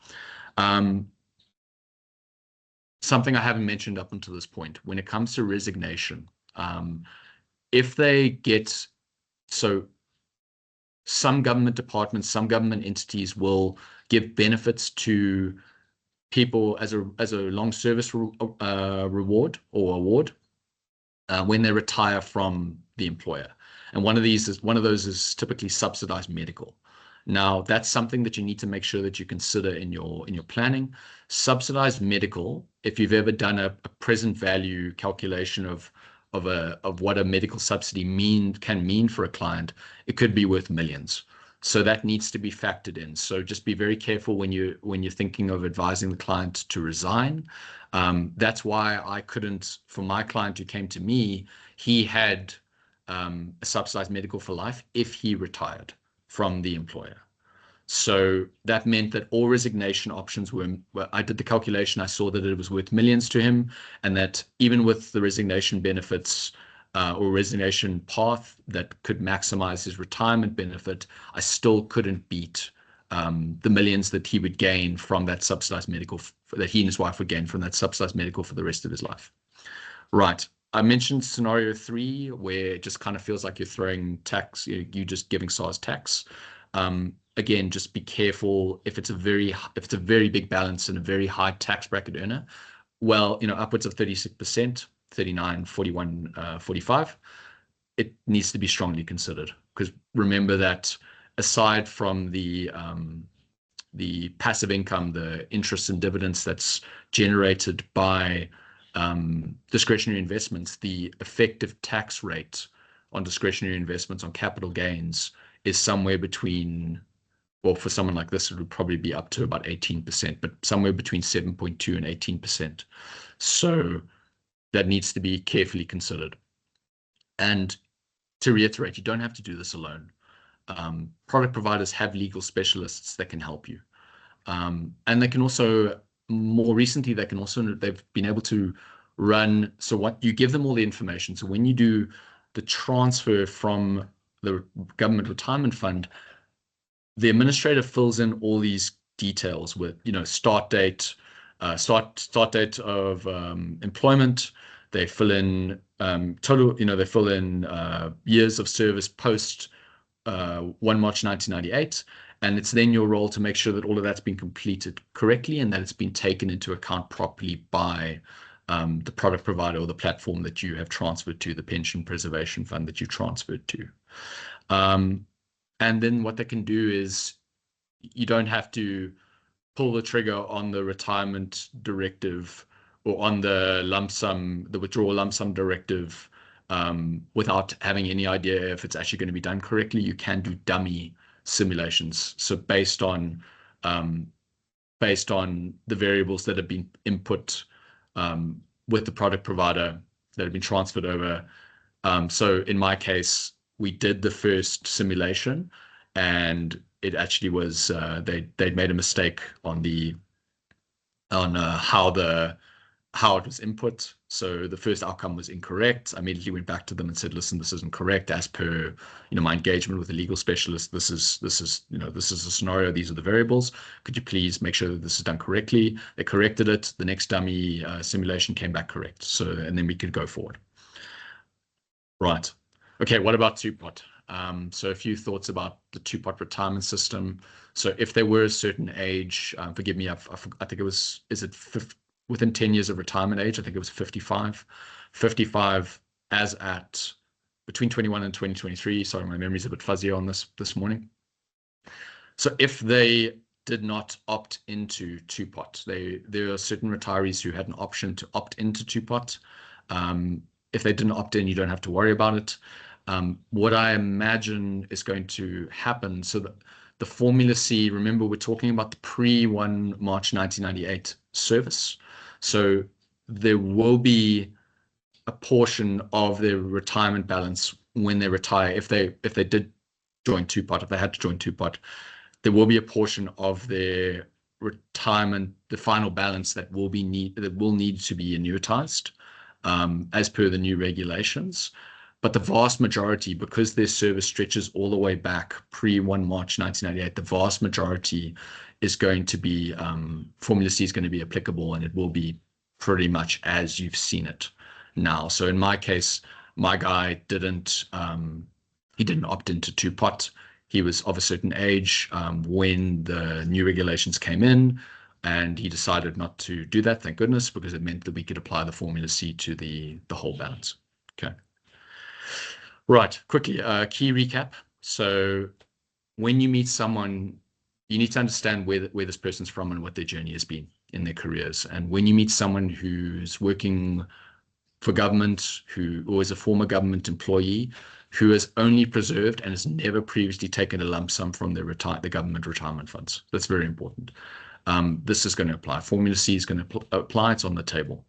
Something I haven't mentioned up until this point, when it comes to resignation, if they get, so some government departments, some government entities will give benefits to people as a long service reward or award when they retire from the employer. And one of those is typically subsidized medical. Now, that's something that you need to make sure that you consider in your planning. Subsidized medical, if you've ever done a present value calculation of what a medical subsidy can mean for a client, it could be worth millions. So that needs to be factored in. So just be very careful when you're thinking of advising the client to resign. That's why I couldn't, for my client who came to me, he had a subsidized medical for life if he retired from the employer. So that meant that all resignation options I did the calculation, I saw that it was worth millions to him, and that even with the resignation benefits or resignation path that could maximize his retirement benefit, I still couldn't beat the millions that he would gain from that subsidized medical, that he and his wife would gain from that subsidized medical for the rest of his life. Right. I mentioned scenario 3, where it just kind of feels like you're throwing tax, you're just giving SARS tax. Again, just be careful if it's a very big balance and a very high tax bracket earner. Well, upwards of 36%, 39, 41, 45, it needs to be strongly considered, because remember that aside from the passive income, the interest and dividends that's generated by discretionary investments, the effective tax rate on discretionary investments on capital gains is somewhere between, well, for someone like this, it would probably be up to about 18%, but somewhere between 7.2 and 18%. So that needs to be carefully considered. And to reiterate, you don't have to do this alone. Product providers have legal specialists that can help you. And they can also, more recently, they've been able to run, so what you give them all the information. So when you do the transfer from the government retirement fund, the administrator fills in all these details with, start date of employment. They fill in total, they fill in years of service post 1 March 1998. And it's then your role to make sure that all of that's been completed correctly and that it's been taken into account properly by the product provider or the platform that you have transferred to, the pension preservation fund that you transferred to. And then what they can do is, you don't have to pull the trigger on the retirement directive or on the withdrawal lump sum directive without having any idea if it's actually going to be done correctly. You can do dummy simulations. So based on the variables that have been input with the product provider that have been transferred over. So in my case, we did the first simulation, and it actually was they'd made a mistake on how it was input. So the first outcome was incorrect. I immediately went back to them and said, listen, this isn't correct. As per my engagement with the legal specialist, this is a scenario. These are the variables. Could you please make sure that this is done correctly? They corrected it. The next dummy simulation came back correct. So, and then we could go forward. Right. Okay. What about two-pot? So a few thoughts about the two-pot retirement system. So if they were a certain age, forgive me, I think it was, within 10 years of retirement age, I think it was 55 as at between 21 and 2023. Sorry, my memory's a bit fuzzy on this morning. So if they did not opt into two-pot, there are certain retirees who had an option to opt into two-pot. If they didn't opt in, you don't have to worry about it. What I imagine is going to happen, so that the Formula C, remember we're talking about the pre-1 March 1998 service. So there will be a portion of their retirement balance when they retire. If they did join two-pot, if they had to join two-pot, there will be a portion of their retirement, the final balance that will need to be annuitized as per the new regulations. But the vast majority, because their service stretches all the way back pre-1 March 1998, the vast majority is going to be, Formula C is going to be applicable, and it will be pretty much as you've seen it now. So in my case, my guy didn't opt into two-pot. He was of a certain age when the new regulations came in, and he decided not to do that, thank goodness, because it meant that we could apply the Formula C to the whole balance. Okay. Right, quickly, key recap. So when you meet someone, you need to understand where this person's from and what their journey has been in their careers. And when you meet someone who's working for government, or is a former government employee, who has only preserved and has never previously taken a lump sum from the government retirement funds. That's very important. This is going to apply. Formula C is going to apply. It's on the table.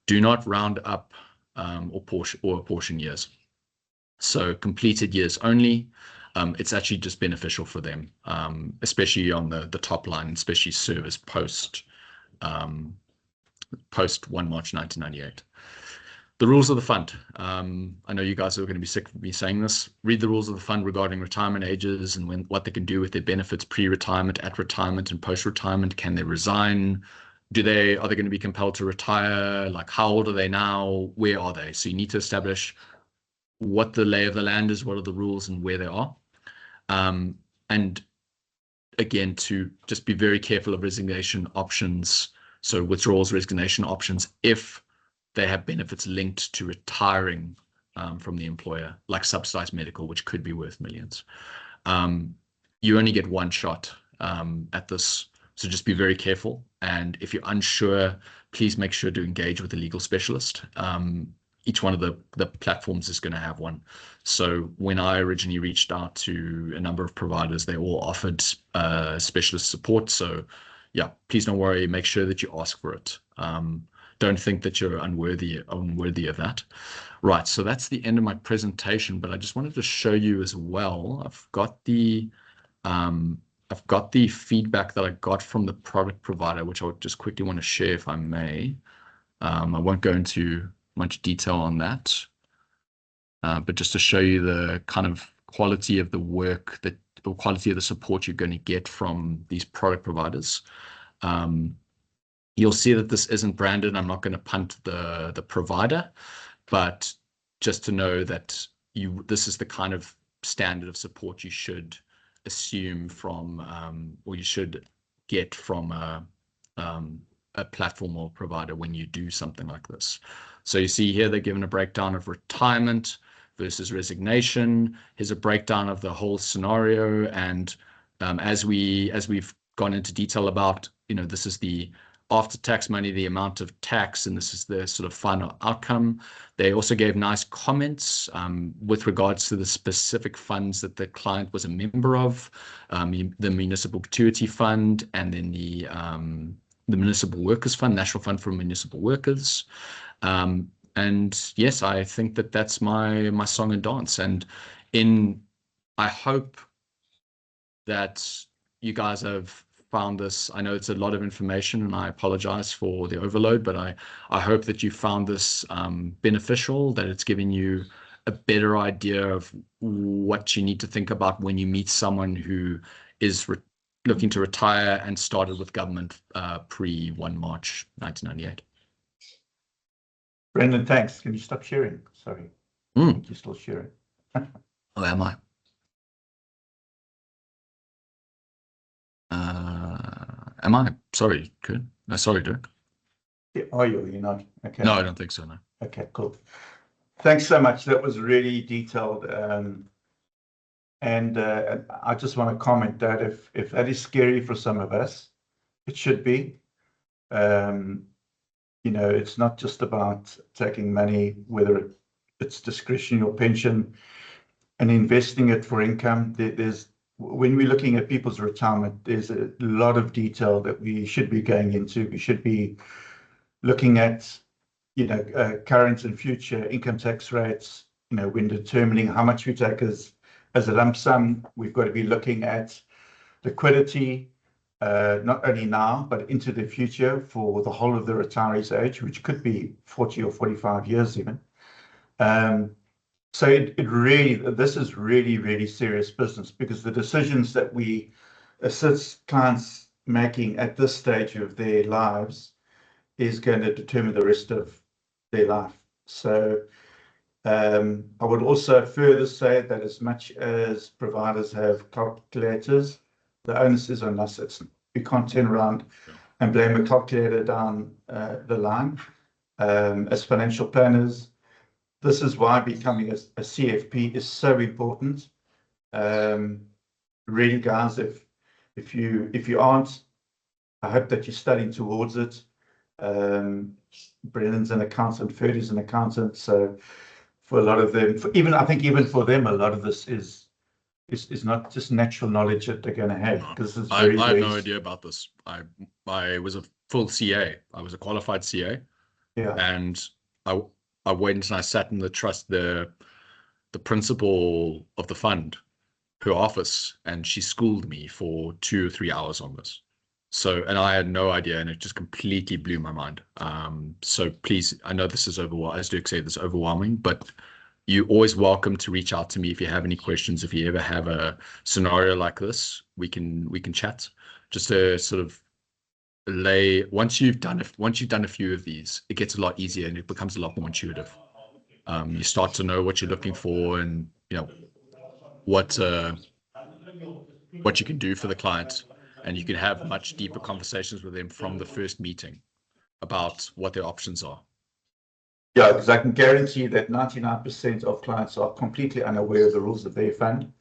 Do not round up or apportion years. So completed years only. It's actually just beneficial for them, especially on the top line, especially service post 1 March 1998. The rules of the fund. I know you guys are going to be sick of me saying this. Read the rules of the fund regarding retirement ages and what they can do with their benefits pre-retirement, at retirement, and post-retirement. Can they resign? Are they going to be compelled to retire? Like, how old are they now? Where are they? So you need to establish what the lay of the land is, what are the rules, and where they are. And again, to just be very careful of resignation options. So withdrawals, resignation options, if they have benefits linked to retiring from the employer, like subsidized medical, which could be worth millions. You only get one shot at this, so just be very careful. And if you're unsure, please make sure to engage with a legal specialist. Each one of the platforms is going to have one. So when I originally reached out to a number of providers, they all offered specialist support. So yeah, please don't worry. Make sure that you ask for it. Don't think that you're unworthy of that. Right, so that's the end of my presentation, but I just wanted to show you as well. I've got the feedback that I got from the product provider, which I would just quickly want to share if I may. I won't go into much detail on that, but just to show you the kind of quality of the work, or quality of the support you're going to get from these product providers. You'll see that this isn't branded. I'm not going to punt the provider, but just to know that this is the kind of standard of support you should assume from, or you should get from a platform or provider when you do something like this. So you see here they're given a breakdown of retirement versus resignation. Here's a breakdown of the whole scenario, and as we've gone into detail about, this is the after-tax money, the amount of tax, and this is the sort of final outcome. They also gave nice comments with regards to the specific funds that the client was a member of, the Municipal Gratuity Fund, and then the Municipal Workers Fund, National Fund for Municipal Workers. And yes, I think that that's my song and dance. And I hope that you guys have found this. I know it's a lot of information, and I apologize for the overload, but I hope that you found this beneficial, that it's given you a better idea of what you need to think about when you meet someone who is looking to retire and started with government pre-1 March 1998. Brendan, thanks. Can you stop sharing? Sorry. I think you're still sharing. Oh, am I? Am I? Sorry, Kurt. No, sorry, Dirk. Yeah, are you? You're not? Okay. No, I don't think so, no. Okay, cool. Thanks so much. That was really detailed. And I just want to comment that if that is scary for some of us, it should be. You know, it's not just about taking money, whether it's discretionary or pension, and investing it for income. When we're looking at people's retirement, there's a lot of detail that we should be going into. We should be looking at, you know, current and future income tax rates. You know, when determining how much we take as a lump sum, we've got to be looking at liquidity, not only now, but into the future for the whole of the retiree's age, which could be 40 or 45 years even. So this is really, really serious business, because the decisions that we assist clients making at this stage of their lives is going to determine the rest of their life. So I would also further say that as much as providers have calculators, the onus is on us. We can't turn around and blame a calculator down the line. As financial planners, this is why becoming a CFP is so important. Really, guys, if you aren't, I hope that you're studying towards it. Brennan's an accountant, Ferdy's an accountant, so for a lot of them, I think even for them, a lot of this is not just natural knowledge that they're going to have. Because I had no idea about this. I was a full CA. I was a qualified CA. Yeah. And I went and I sat in the principal of the fund, her office, and she schooled me for 2 or 3 hours on this. So, and I had no idea, and it just completely blew my mind. So please, I know this is overwhelming, as Dirk said, this is overwhelming, but you're always welcome to reach out to me if you have any questions. If you ever have a scenario like this, we can chat. Just to sort of once you've done a few of these, it gets a lot easier and it becomes a lot more intuitive. You start to know what you're looking for, and you know what you can do for the client, and you can have much deeper conversations with them from the first meeting about what their options are. Yeah, because I can guarantee that 99% of clients are completely unaware of the rules of their fund.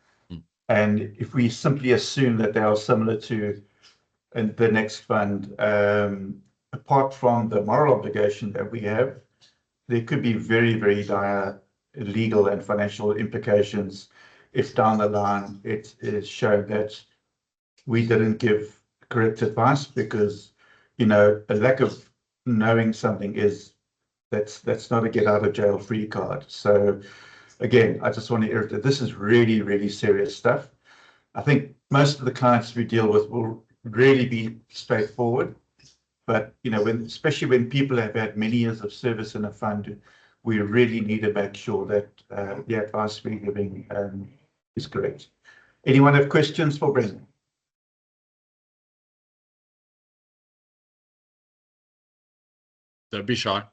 And if we simply assume that they are similar to the next fund, apart from the moral obligation that we have, there could be very, very dire legal and financial implications if down the line it is shown that we didn't give correct advice, because, you know, a lack of knowing something that's not a get out of jail free card. So again, I just want to irritate, this is really, really serious stuff. I think most of the clients we deal with will really be straightforward, but you know, especially when people have had many years of service in a fund, we really need to make sure that the advice we're giving is correct. Anyone have questions for Brendan? Don't be shy.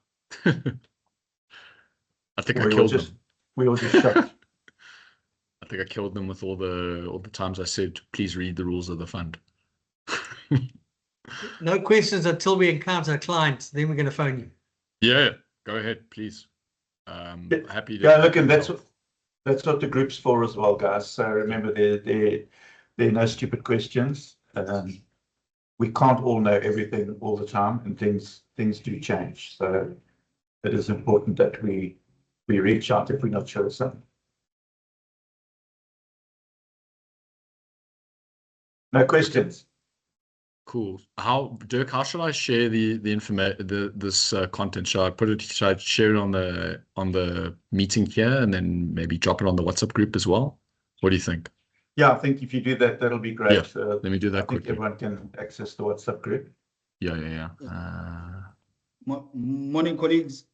I think I killed them. We all just shocked. I think I killed them with all the times I said, please read the rules of the fund. No questions until we encounter a client. Then we're going to phone you. Yeah, go ahead, please. Happy to. Yeah, look, and that's what the group's for as well, guys. So remember, there are no stupid questions. We can't all know everything all the time, and things do change. So it is important that we reach out if we're not sure of something. No questions. Cool. Dirk, how should I share the information, this content? Should I share it on the meeting here, and then maybe drop it on the WhatsApp group as well? What do you think? Yeah, I think if you do that, that'll be great. Yeah, let me do that quickly. Everyone can access the WhatsApp group. Yeah. Morning, colleagues.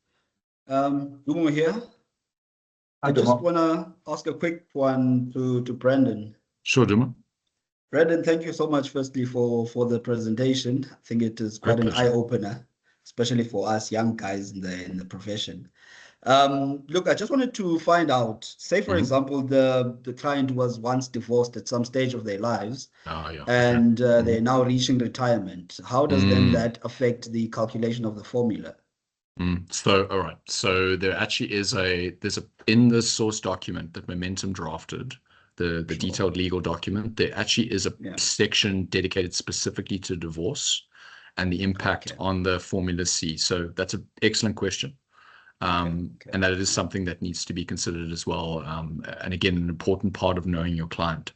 Dumo here. I just want to ask a quick one to Brandon. Sure, Dumo. Brandon, thank you so much, firstly, for the presentation. I think it is quite an eye-opener, especially for us young guys in the profession. Look, I just wanted to find out, say, for example, the client was once divorced at some stage of their lives, and they're now reaching retirement. How does then that affect the calculation of the formula? So, all right. So there actually is in the source document that Momentum drafted, the detailed legal document, there actually is a section dedicated specifically to divorce and the impact on the Formula C. So that's an excellent question. And that is something that needs to be considered as well. And again, an important part of knowing your client.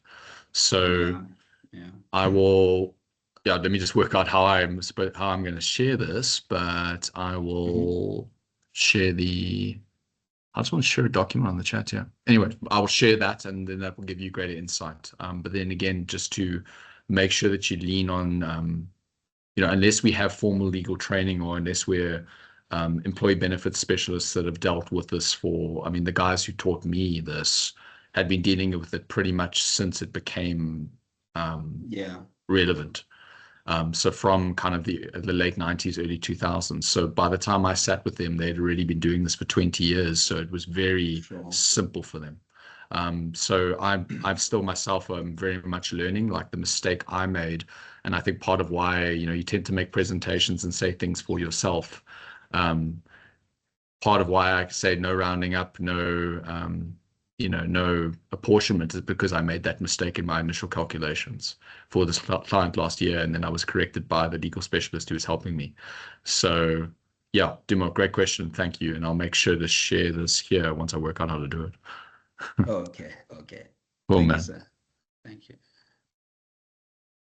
So I will, let me just work out how I'm going to share this, but I will share I just want to share a document on the chat here. Anyway, I will share that, and then that will give you greater insight. But then again, just to make sure that you lean on, unless we have formal legal training or unless we're employee benefits specialists that have dealt with this the guys who taught me this had been dealing with it pretty much since it became relevant. So from kind of the late 90s, early 2000s. So by the time I sat with them, they'd already been doing this for 20 years. So it was very simple for them. So I'm still myself, I'm very much learning, like the mistake I made. And I think part of why, you tend to make presentations and say things for yourself. Part of why I say no rounding up, no apportionment is because I made that mistake in my initial calculations for this client last year, and then I was corrected by the legal specialist who was helping me. So yeah, Dimo, great question. Thank you. And I'll make sure to share this here once I work out how to do it. Okay. Cool, Thank man. you, sir. Thank you.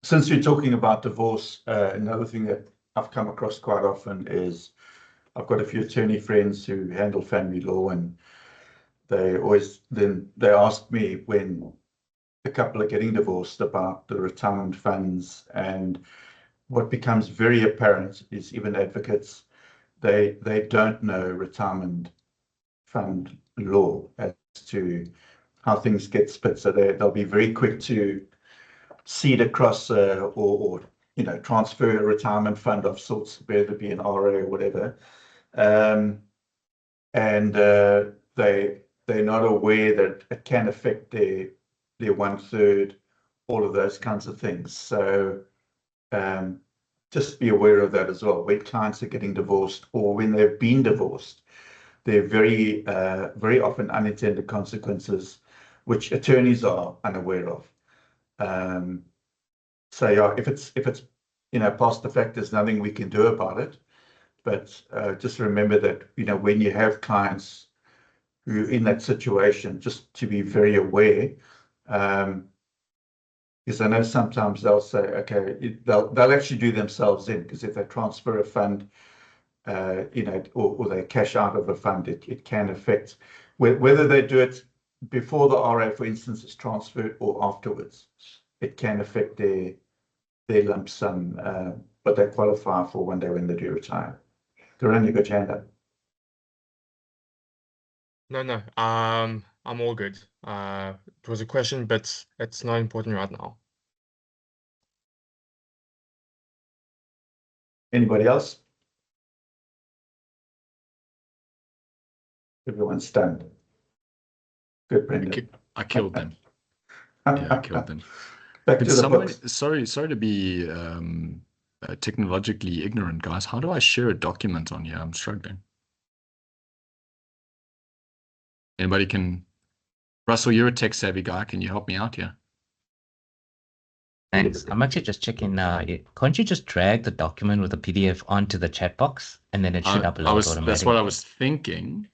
Since you're talking about divorce, another thing that I've come across quite often is I've got a few attorney friends who handle family law, and they ask me when a couple are getting divorced about the retirement funds, and what becomes very apparent is even advocates, they don't know retirement fund law as to how things get split. So they'll be very quick to cede across or transfer a retirement fund of sorts, whether it be an RA or whatever. And they're not aware that it can affect their 1/3, all of those kinds of things. So just be aware of that as well. When clients are getting divorced or when they've been divorced, there are very often unintended consequences which attorneys are unaware of. So yeah, if it's past the fact, there's nothing we can do about it. But just remember that when you have clients who are in that situation, just to be very aware, because I know sometimes they'll say, okay, they'll actually do themselves in, because if they transfer a fund, or they cash out of a fund, it can affect whether they do it before the RA, for instance, is transferred or afterwards. It can affect their lump sum, but they qualify for one day when they do retire. Karan, you got your hand up. No. I'm all good. It was a question, but it's not important right now. Anybody else? Everyone's stunned. Good, Brendan. I killed them. Yeah, I killed them. Back to the books. Sorry to be technologically ignorant, guys. How do I share a document on here? I'm struggling. Anybody can? Russell, you're a tech savvy guy. Can you help me out here? Thanks. I'm actually just checking now. Can't you just drag the document with the PDF onto the chat box and then it should upload automatically? That's what I was thinking.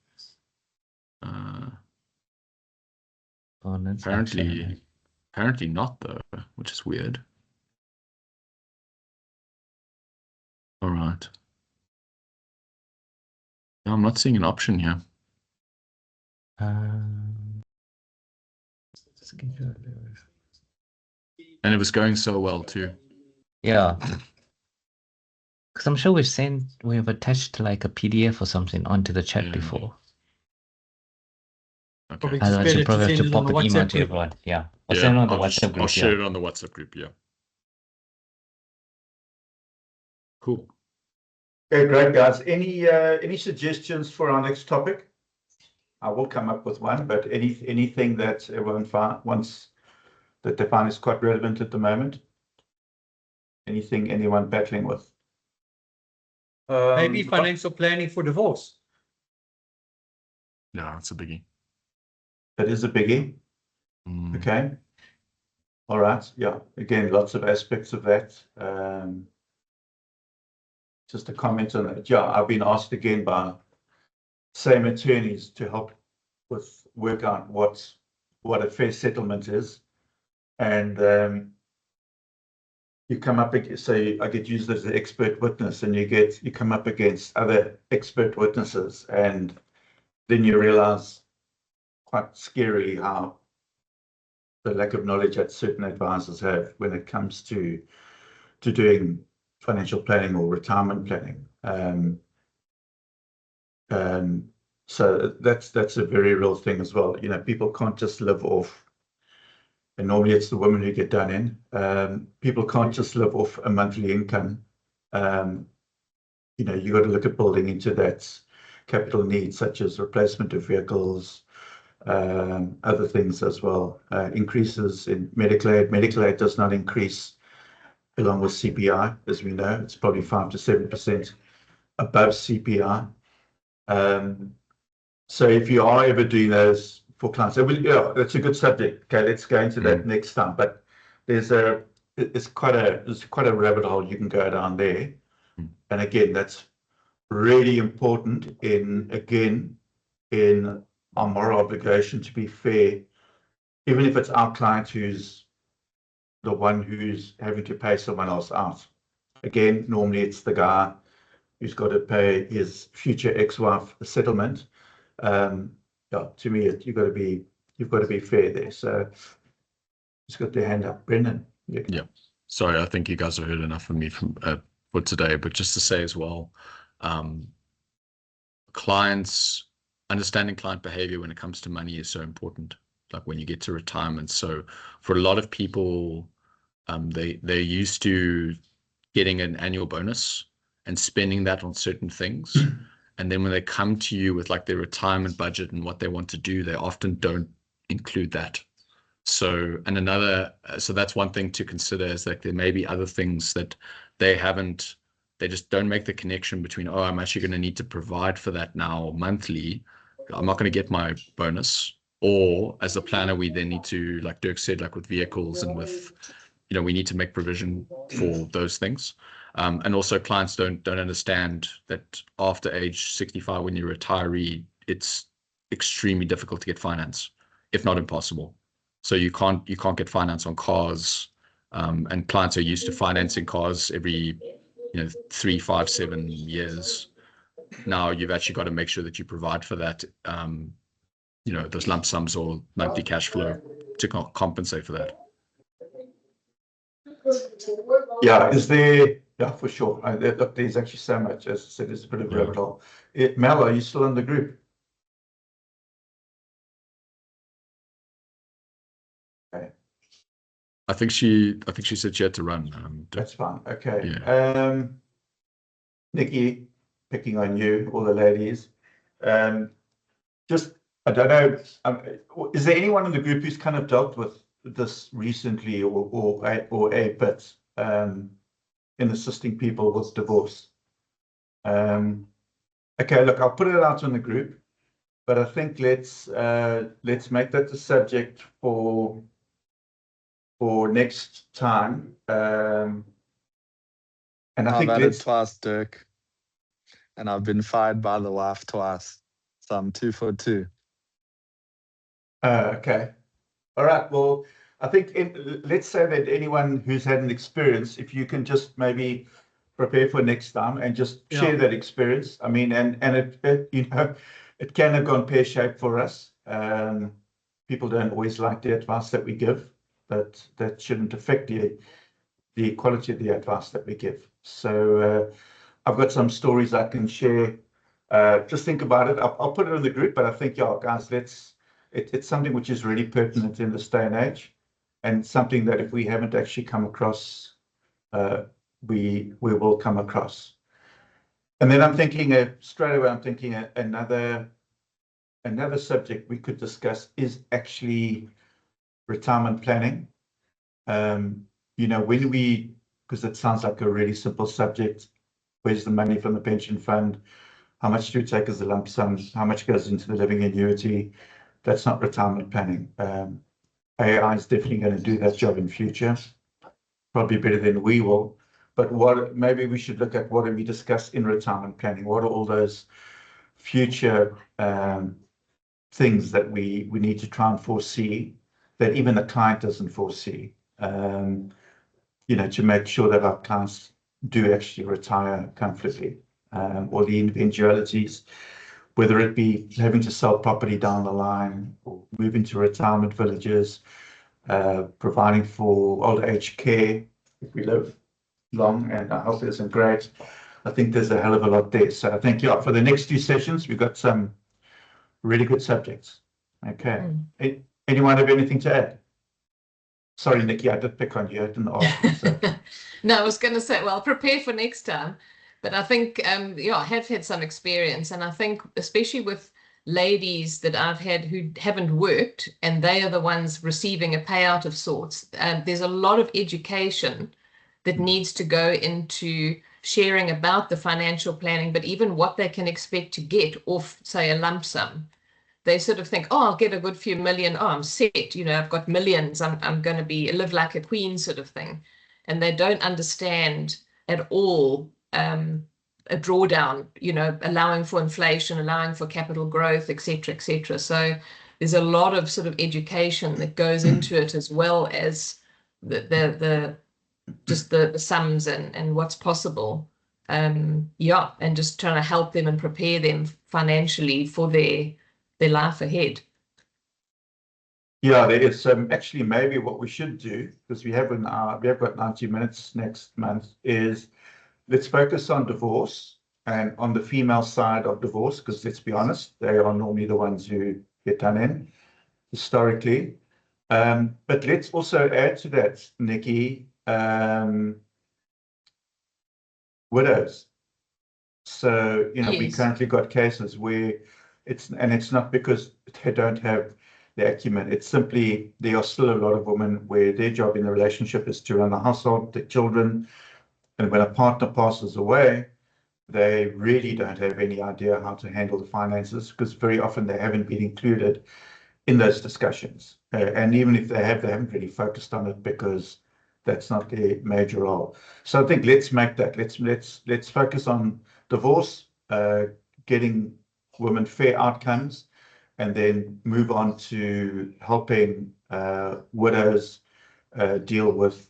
Apparently not though, which is weird. All right. No, I'm not seeing an option here. And it was going so well too. Yeah. Because I'm sure we've attached like a PDF or something onto the chat before. Okay. Otherwise, you probably have to pop an email to everyone. Yeah. Or send it on the WhatsApp group. I'll share it on the WhatsApp group. Yeah. Cool. Okay, great, guys. Any suggestions for our next topic? I will come up with one, but anything that everyone wants that they find is quite relevant at the moment? Anything anyone battling with? Maybe financial planning for divorce. Yeah, it's a biggie. That is a biggie. Okay. All right. Yeah. Again, lots of aspects of that. Just a comment on that. Yeah, I've been asked again by same attorneys to help with work out what a fair settlement is, and you come up against, say, I get used as an expert witness, and you come up against other expert witnesses, and then you realize quite scarily how the lack of knowledge that certain advisors have when it comes to doing financial planning or retirement planning. So that's a very real thing as well. You know, people can't just live off, and normally it's the women who get done in. People can't just live off a monthly income. You know, you got to look at building into that capital needs, such as replacement of vehicles, other things as well. Increases in medical aid. Medical aid does not increase along with CPI, as we know. It's probably 5 to 7% above CPI. So if you are ever doing those for clients, yeah, that's a good subject. Okay, let's go into that next time. But it's quite a rabbit hole you can go down there. And again, that's really important in our moral obligation to be fair, even if it's our client who's the one who's having to pay someone else out. Again, normally it's the guy who's got to pay his future ex-wife a settlement. Yeah, to me, you've got to be fair there. So just got their hand up, Brendan. Yeah. Sorry, I think you guys have heard enough from me for today, but just to say as well, understanding client behavior when it comes to money is so important. Like when you get to retirement. So for a lot of people, they're used to getting an annual bonus and spending that on certain things. And then when they come to you with like their retirement budget and what they want to do, they often don't include that. So that's one thing to consider, is like there may be other things that they just don't make the connection between, oh, I'm actually going to need to provide for that now monthly. I'm not going to get my bonus. Or as a planner, we then need to, like Dirk said, like with vehicles and with, you know, we need to make provision for those things. And also clients don't understand that after age 65, when you're a retiree, it's extremely difficult to get finance, if not impossible. So you can't get finance on cars, and clients are used to financing cars every 3, 5, 7 years. Now you've actually got to make sure that you provide for that, those lump sums or monthly cash flow to compensate for that. Yeah, for sure. Look, there's actually so much. As I said, there's a bit of a rabbit hole. Mel, are you still in the group? Okay. I think she said she had to run. That's fine. Okay. Yeah. Nikki, picking on you, all the ladies. Just, I don't know, is there anyone in the group who's kind of dealt with this recently or a bit in assisting people with divorce? Okay, look, I'll put it out in the group, but I think let's make that the subject for next time. And I think I've had it twice, Dirk, and I've been fired by the wife twice, so I'm 2 for 2. Okay. All right. Well, I think let's say that anyone who's had an experience, if you can just maybe prepare for next time and just share that experience. I mean, and it it can have gone pear-shaped for us. People don't always like the advice that we give, but that shouldn't affect the quality of the advice that we give. So I've got some stories I can share. Just think about it. I'll put it in the group, but I think, yeah, guys, it's something which is really pertinent in this day and age, and something that if we haven't actually come across, we will come across. And then I'm thinking straight away, I'm thinking another subject we could discuss is actually retirement planning. When because it sounds like a really simple subject, where's the money from the pension fund, how much do you take as a lump sum, how much goes into the living annuity. That's not retirement planning. AI is definitely going to do that job in future, probably better than we will. But what maybe we should look at, what have we discussed in retirement planning? What are all those future things that we need to try and foresee that even the client doesn't foresee, you know, to make sure that our clients do actually retire comfortably, or the eventualities, whether it be having to sell property down the line or move into retirement villages, providing for old age care if we live long and our health isn't great. I think there's a hell of a lot there. So I think, yeah, for the next few sessions, we've got some really good subjects. Okay. Anyone have anything to add? Sorry, Nikki, I did pick on you. I didn't ask. So. No, I was going to say, well, prepare for next time. But I think, yeah, I have had some experience. And I think, especially with ladies that I've had who haven't worked, and they are the ones receiving a payout of sorts, there's a lot of education that needs to go into sharing about the financial planning, but even what they can expect to get off, say, a lump sum. They sort of think, oh, I'll get a good few million. Oh, I'm set. You know, I've got millions. I'm going to live like a queen sort of thing. And they don't understand at all a drawdown, you know, allowing for inflation, allowing for capital growth, etc., etc. So there's a lot of sort of education that goes into it, as well as the sums and what's possible. Yeah, and just trying to help them and prepare them financially for their life ahead. Yeah, there is actually maybe what we should do, because we have got 90 minutes next month, is let's focus on divorce and on the female side of divorce, because let's be honest, they are normally the ones who get done in historically. But let's also add to that, Nikki, widows. So, you know, yes, we currently got cases where it's not because they don't have the acumen. It's simply there are still a lot of women where their job in the relationship is to run the household, the children, and when a partner passes away, they really don't have any idea how to handle the finances, because very often they haven't been included in those discussions. And even if they haven't really focused on it, because that's not their major role. So I think let's make that. Let's focus on divorce, getting women fair outcomes, and then move on to helping widows deal with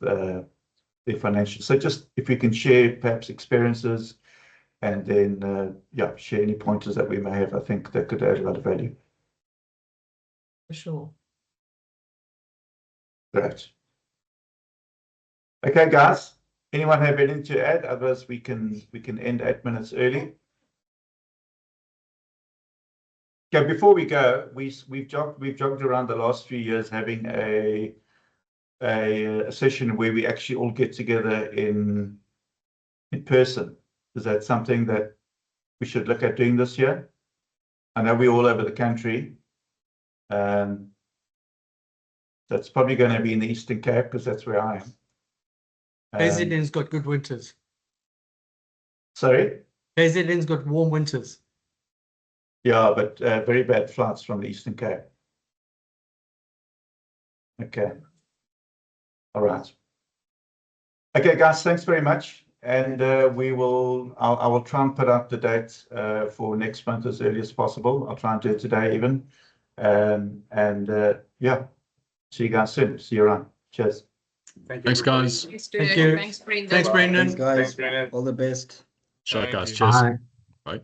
their financial. So just if we can share perhaps experiences, and then yeah, share any pointers that we may have, I think that could add a lot of value. For sure. Great. Okay, guys. Anyone have anything to add? Otherwise, we can end 8 minutes early. Okay, before we go, we've jogged around the last few years having a session where we actually all get together in person. Is that something that we should look at doing this year? I know we're all over the country. That's probably going to be in the Eastern Cape, because that's where I am. KZN's got good winters. Sorry? KZN's got warm winters. Yeah, but very bad floods from the Eastern Cape. Okay. All right. Okay, guys, thanks very much. And I will try and put up the date for next month as early as possible. I'll try and do it today even. Yeah, see you guys soon. See you around. Cheers. Thanks, guys. Thank you. Thanks, Brendan. Thanks, Brendan. Thanks, guys. All the best. Sure, guys. Cheers. Bye. Bye.